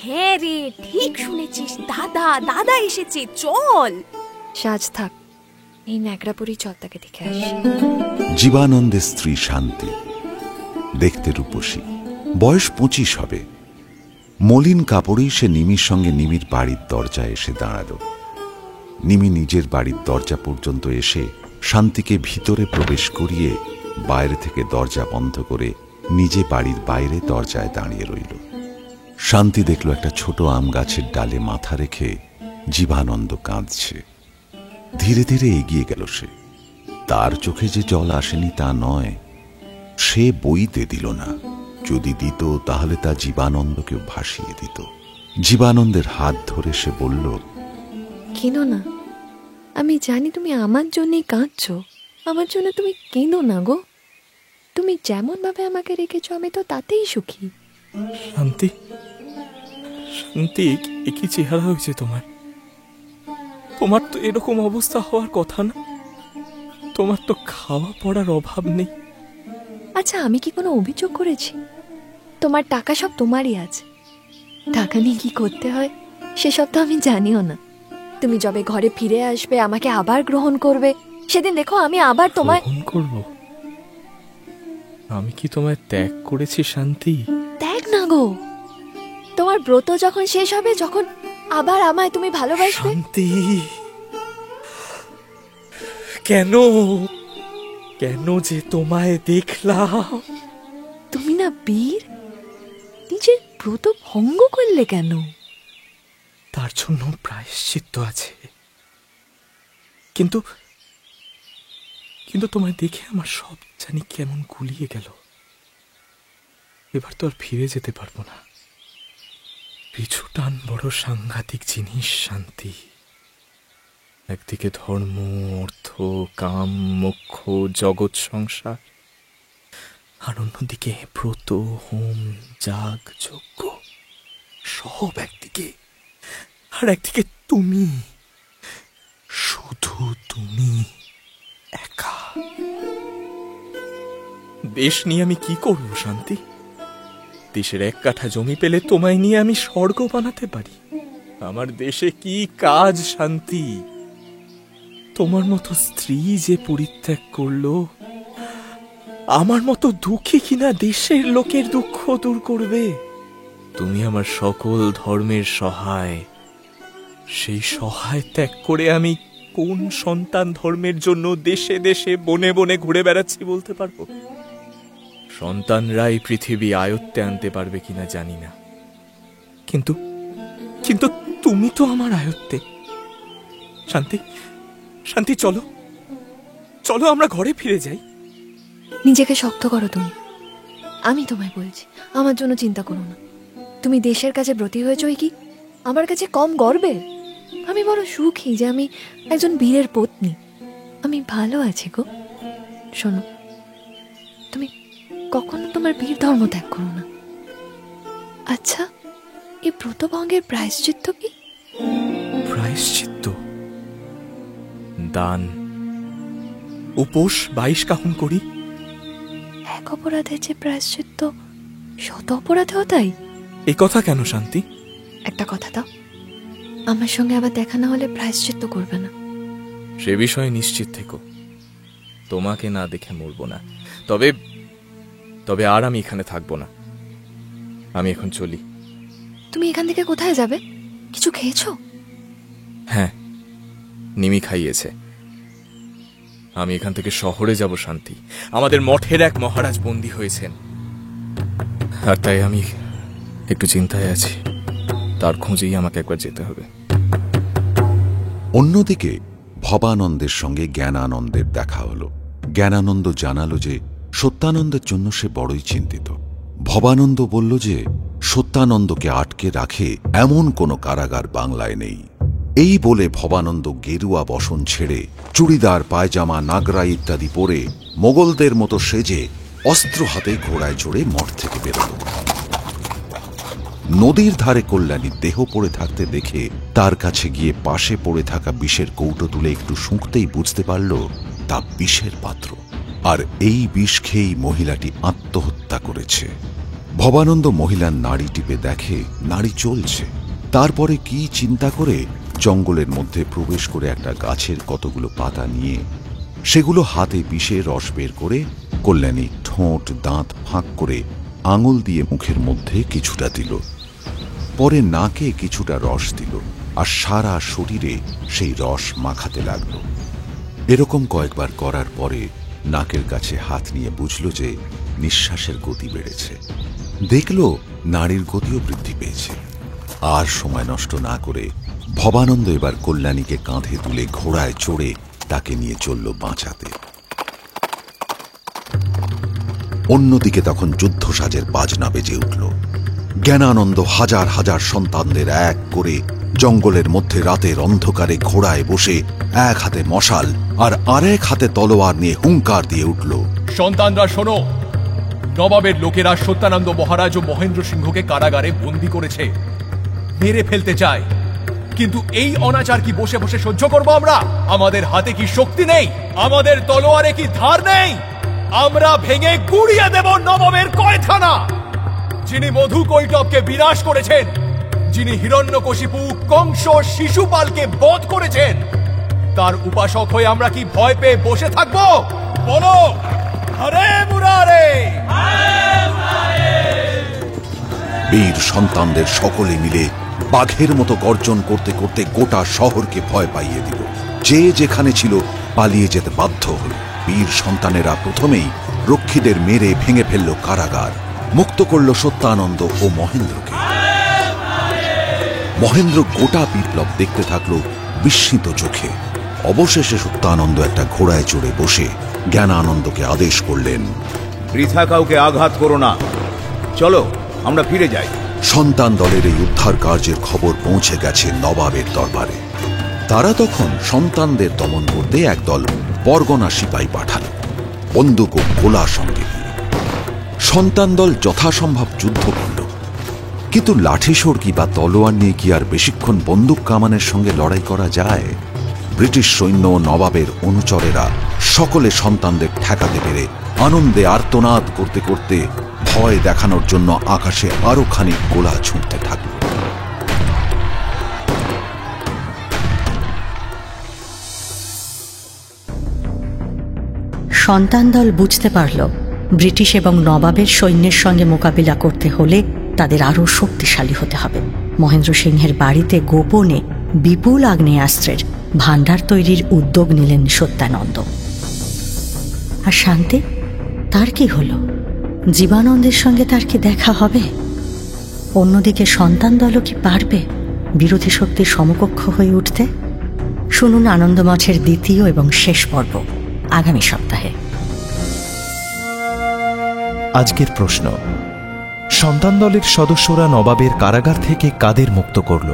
হ্যাঁ রে, ঠিক শুনেছিস, দাদা দাদা এসেছে, চল। সাজ থাক, এই ন্যাকড়া পরি, চল তাকে দেখে আসি। জীবানন্দের স্ত্রী শান্তি দেখতে রূপসী, বয়স 25 হবে। মলিন কাপড়েই সে নিমির সঙ্গে নিমির বাড়ির দরজায় এসে দাঁড়ালো। নিমি নিজের বাড়ির দরজা পর্যন্ত এসে শান্তিকে ভিতরে প্রবেশ করিয়ে বাইরে থেকে দরজা বন্ধ করে নিজে বাড়ির বাইরে দরজায় দাঁড়িয়ে রইল। শান্তি দেখল একটা ছোট আম গাছের ডালে মাথা রেখে জীবানন্দ কাঁদছে। ধীরে ধীরে এগিয়ে গেল সে। তার চোখে যে জল আসেনি তা নয়, সে বইতে দিল না। যদি দিত তাহলে তা জীবানন্দকেও ভাসিয়ে দিত। জীবানন্দের হাত ধরে সে বলল, কেঁদো না, আমি জানি তুমি আমার জন্যই কাঁদছো, আমার জন্য তুমি কেঁদো না গো। তুমি যেমন ভাবে আমাকে রেখেছো আমি তো তাতেই সুখী। শান্তি, শান্তি, কি চেহারা হয়েছে তোমার? তোমার তো এরকম অবস্থা হওয়ার কথা না। তোমার তো খাওয়া পড়ার অভাব নেই। আচ্ছা, আমি কি কোনো অভিযোগ করেছি? তোমার টাকা সব তোমারই আছে, টাকা নিয়ে কি করতে হয় সেসব তো আমি জানিও না। তুমি যবে ঘরে ফিরে আসবে, আমাকে আবার গ্রহণ করবে, সেদিন দেখো আমি আবার তোমায় গ্রহণ করব। আমি কি তোমায় ত্যাগ করেছি শান্তি? ত্যাগ না গো, তোমার ব্রত যখন শেষ হবে, যখন আবার আমায় তুমি ভালোবাসবে। শান্তি, কেন কেন যে তোমায় দেখলাম? তুমি না বীর, নিজের ব্রত ভঙ্গ করলে কেন? তার জন্য প্রায়শ্চিত্ত আছে, কিন্তু কিন্তু তোমায় দেখে আমার সব জানি কেমন গুলিয়ে গেল। এবার তো আর ফিরে যেতে পারবো না। পিছু টান বড় সাংঘাতিক জিনিস শান্তি। একদিকে ধর্ম, অর্থ, কাম, মোক্ষ, জগৎ সংসার, আর অন্যদিকে ব্রত, হোম, যাগ, যজ্ঞ, সব একদিকে। আর একদিকে তুমি, শুধু তুমি একা। দেশ নিয়ে আমি কি করব শান্তি? দেশের 1 কাঠা জমি পেলে তোমায় নিয়ে আমি স্বর্গ বানাতে পারি। আমার দেশে কি কাজ শান্তি? তোমার মতো স্ত্রী যে পরিত্যাগ করলো, আমার মতো দুঃখী কিনা দেশের লোকের দুঃখ দূর করবে? তুমি আমার সকল ধর্মের সহায়। সেই সহায় ত্যাগ করে আমি কোন সন্তান ধর্মের জন্য দেশে দেশে বনে বনে ঘুরে বেড়াচ্ছি বলতে পারবো? সন্তানরাই পৃথিবী আয়ত্তে আনতে পারবে কিনা জানি না, কিন্তু কিন্তু তুমি তো আমার আয়ত্তে। শান্তি, শান্তি, চলো চলো আমরা ঘরে ফিরে যাই। নিজেকে শক্ত করো তুমি। আমি তোমায় বলছি, আমার জন্য চিন্তা করো না। তুমি দেশের কাছে ব্রতী হয়েছ কি আমার কাছে কম গর্বে? আমি বড় সুখী যে আমি একজন বীরের পত্নী। আমি ভালো আছি গো। শোনো, তুমি কখনো তোমার বীর ধর্ম ত্যাগ করো না। আচ্ছা, এই ব্রতভঙ্গের প্রায়শ্চিত্ত কি? প্রায়শ্চিত্ত? দান, উপোস 22 কাহুন করি। এক অপরাধের যে প্রায়শ্চিত্ত, শত অপরাধেও তাই। এই কথা কেন শান্তি? একটা কথা দাও, আমার সঙ্গে আবার দেখা না হলে প্রায়শ্চিত্ত করবে না। সে বিষয়ে নিশ্চিত থেকো, তোমাকে না দেখে মরবো না। তবে তবে আর আমি এখানে থাকবো না। আমি এখন চলি। তুমি এখান থেকে কোথায় যাবে? কিছু খেয়েছো? হ্যাঁ, নিমি খাইয়েছে। আমি এখান থেকে শহরে যাব শান্তি। আমাদের মঠের এক মহারাজ বন্দী হয়েছেন, আর তাই আমি একটু চিন্তায় আছি। তার খোঁজেই আমাকে একবার যেতে হবে। অন্যদিকে ভবানন্দের সঙ্গে জ্ঞানানন্দের দেখা হল। জ্ঞানানন্দ জানালো যে সত্যানন্দের জন্য সে বড়ই চিন্তিত। ভবানন্দ বলল যে সত্যানন্দকে আটকে রাখে এমন কোনো কারাগার বাংলায় নেই। এই বলে ভবানন্দ গেরুয়া বসন ছেড়ে চুড়িদার, পায়জামা, নাগরা ইত্যাদি পরে মোগলদের মতো সেজে অস্ত্র হাতে ঘোড়ায় চড়ে মঠ থেকে বেরোল। নদীর ধারে কল্যাণীর দেহ পড়ে থাকতে দেখে তার কাছে গিয়ে পাশে পড়ে থাকা বিষের কৌটো তুলে একটু শুঁকতেই বুঝতে পারল তা বিষের পাত্র, আর এই বিষ খেয়েই মহিলাটি আত্মহত্যা করেছে। ভবানন্দ মহিলার নাড়ি টিপে দেখে নাড়ি চলছে। তারপরে কি চিন্তা করে জঙ্গলের মধ্যে প্রবেশ করে একটা গাছের কতগুলো পাতা নিয়ে সেগুলো হাতে পিষে রস বের করে কল্যাণী ঠোঁট দাঁত ফাঁক করে আঙুল দিয়ে মুখের মধ্যে কিছুটা দিল, পরে নাকে কিছুটা রস দিল, আর সারা শরীরে সেই রস মাখাতে লাগল। এরকম কয়েকবার করার পরে নাকের কাছে হাত নিয়ে বুঝল যে নিঃশ্বাসের গতি বেড়েছে। দেখল নাড়ির গতিও বৃদ্ধি পেয়েছে। আর সময় নষ্ট না করে ভবানন্দ এবার কল্যাণীকে কাঁধে তুলে ঘোড়ায় চড়ে তাকে নিয়ে চলল বাঁচাতে। অন্যদিকে তখন যুদ্ধ সাজের বাজনা বেজে উঠল। জ্ঞানানন্দ হাজার হাজার সন্তানদের এক করে জঙ্গলের মধ্যে রাতের অন্ধকারে ঘোড়ায় বসে এক হাতে মশাল আর আরেক হাতে তলোয়ার নিয়ে হুঙ্কার দিয়ে উঠল, সন্তানরা শোনো, নবাবের লোকেরা সত্যানন্দ মহারাজ ও মহেন্দ্র সিংহকে কারাগারে বন্দী করেছে, মেরে ফেলতে চায়। কিন্তু এই অনাচার কি বসে বসে সহ্য করবো আমরা? আমাদের হাতে কি শক্তি নেই? আমাদের তলোয়ারে কি ধার নেই? আমরা ভেঙে গুড়িয়ে দেব নবাবের কয়খানা। যিনি মধু কৈটবকে বিনাশ করেছেন, যিনি হিরণ্যকশিপু, কংস, শিশুপালকে বধ করেছেন, তার উপাসক হয়ে আমরা কি ভয় পেয়ে বসে থাকবো? বলো, হরে মুরারে! বীর সন্তানদের সকলে মিলে বাঘের মতো গর্জন করতে করতে গোটা শহরকে ভয় পাইয়ে দিল। যে যেখানে ছিল পালিয়ে যেতে বাধ্য হল। বীর সন্তানেরা প্রথমেই রক্ষীদের মেরে ভেঙে ফেলল কারাগার, মুক্ত করল সত্যানন্দ ও মহেন্দ্রকে। মহেন্দ্র গোটা বিপ্লব দেখতে থাকল বিস্মিত চোখে। অবশেষে সত্যানন্দ একটা ঘোড়ায় চড়ে বসে জ্ঞানানন্দকে আদেশ করলেন, বৃথা কাউকে আঘাত করো না, চলো আমরা ফিরে যাই। সন্তান দলের এই উদ্ধার কার্যের খবর পৌঁছে গেছে নবাবের দরবারে। তারা তখন সন্তানদের দমন করতে একদল পরগনা সিপাহী পাঠাল, বন্দুক ও গোলা সঙ্গে নিয়ে। সন্তান দল যথাসম্ভব যুদ্ধ করল, কিন্তু লাঠি সড়কি বা তলোয়ার নিয়ে কি আর বেশিক্ষণ বন্দুক কামানের সঙ্গে লড়াই করা যায়? ব্রিটিশ সৈন্য ও নবাবের অনুচরেরা সকলে সন্তানদের ঠেকাতে পেরে আনন্দে আর্তনাদ করতে করতে ভয় দেখানোর জন্য আকাশে আরো খানিক গোলা ছুঁড়তে থাকল। সন্তান দল বুঝতে পারল ব্রিটিশ এবং নবাবের সৈন্যের সঙ্গে মোকাবিলা করতে হলে তাদের আরও শক্তিশালী হতে হবে। মহেন্দ্র সিংহের বাড়িতে গোপনে বিপুল আগ্নেয়াস্ত্রের ভাণ্ডার তৈরির উদ্যোগ নিলেন সত্যানন্দ। আর শান্তি, তার কি হলো? জীবানন্দের সঙ্গে তার কি দেখা হবে? অন্যদিকে সন্তান দলও কি পারবে বিরোধী শক্তির সমকক্ষ হয়ে উঠতে? শুনুন আনন্দমঠের দ্বিতীয় এবং শেষ পর্ব আগামী সপ্তাহে। আজকের প্রশ্ন: সন্তান দলের সদস্যরা নবাবের কারাগার থেকে কাদের মুক্ত করল?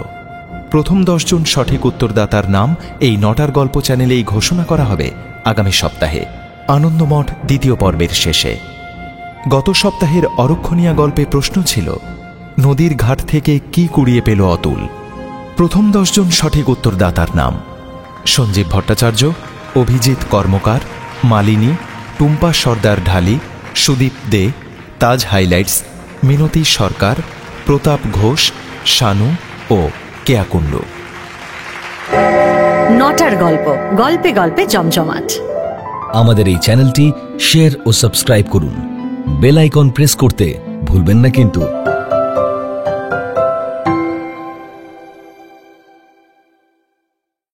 প্রথম 10 জন সঠিক উত্তরদাতার নাম এই নটার গল্প চ্যানেলেই ঘোষণা করা হবে আগামী সপ্তাহে আনন্দমঠ দ্বিতীয় পর্বের শেষে। গত সপ্তাহের অরক্ষণীয়া গল্পে প্রশ্ন ছিল, নদীর ঘাট থেকে কি কুড়িয়ে পেল অতুল? প্রথম 10 জন সঠিক উত্তরদাতার নাম: সঞ্জীব ভট্টাচার্য, অভিজিৎ কর্মকার, মালিনী, টুম্পা সর্দার ঢালি, সুদীপ দে, তাজ হাইলাইটস, মিনতি সরকার, প্রতাপ ঘোষ, শানু ও কেয়াকুণ্ডু। নটার গল্প, গল্পে গল্পে জমজমাট। আমাদের এই চ্যানেলটি শেয়ার ও সাবস্ক্রাইব করুন। বেল আইকন প্রেস করতে ভুলবেন না কিন্তু।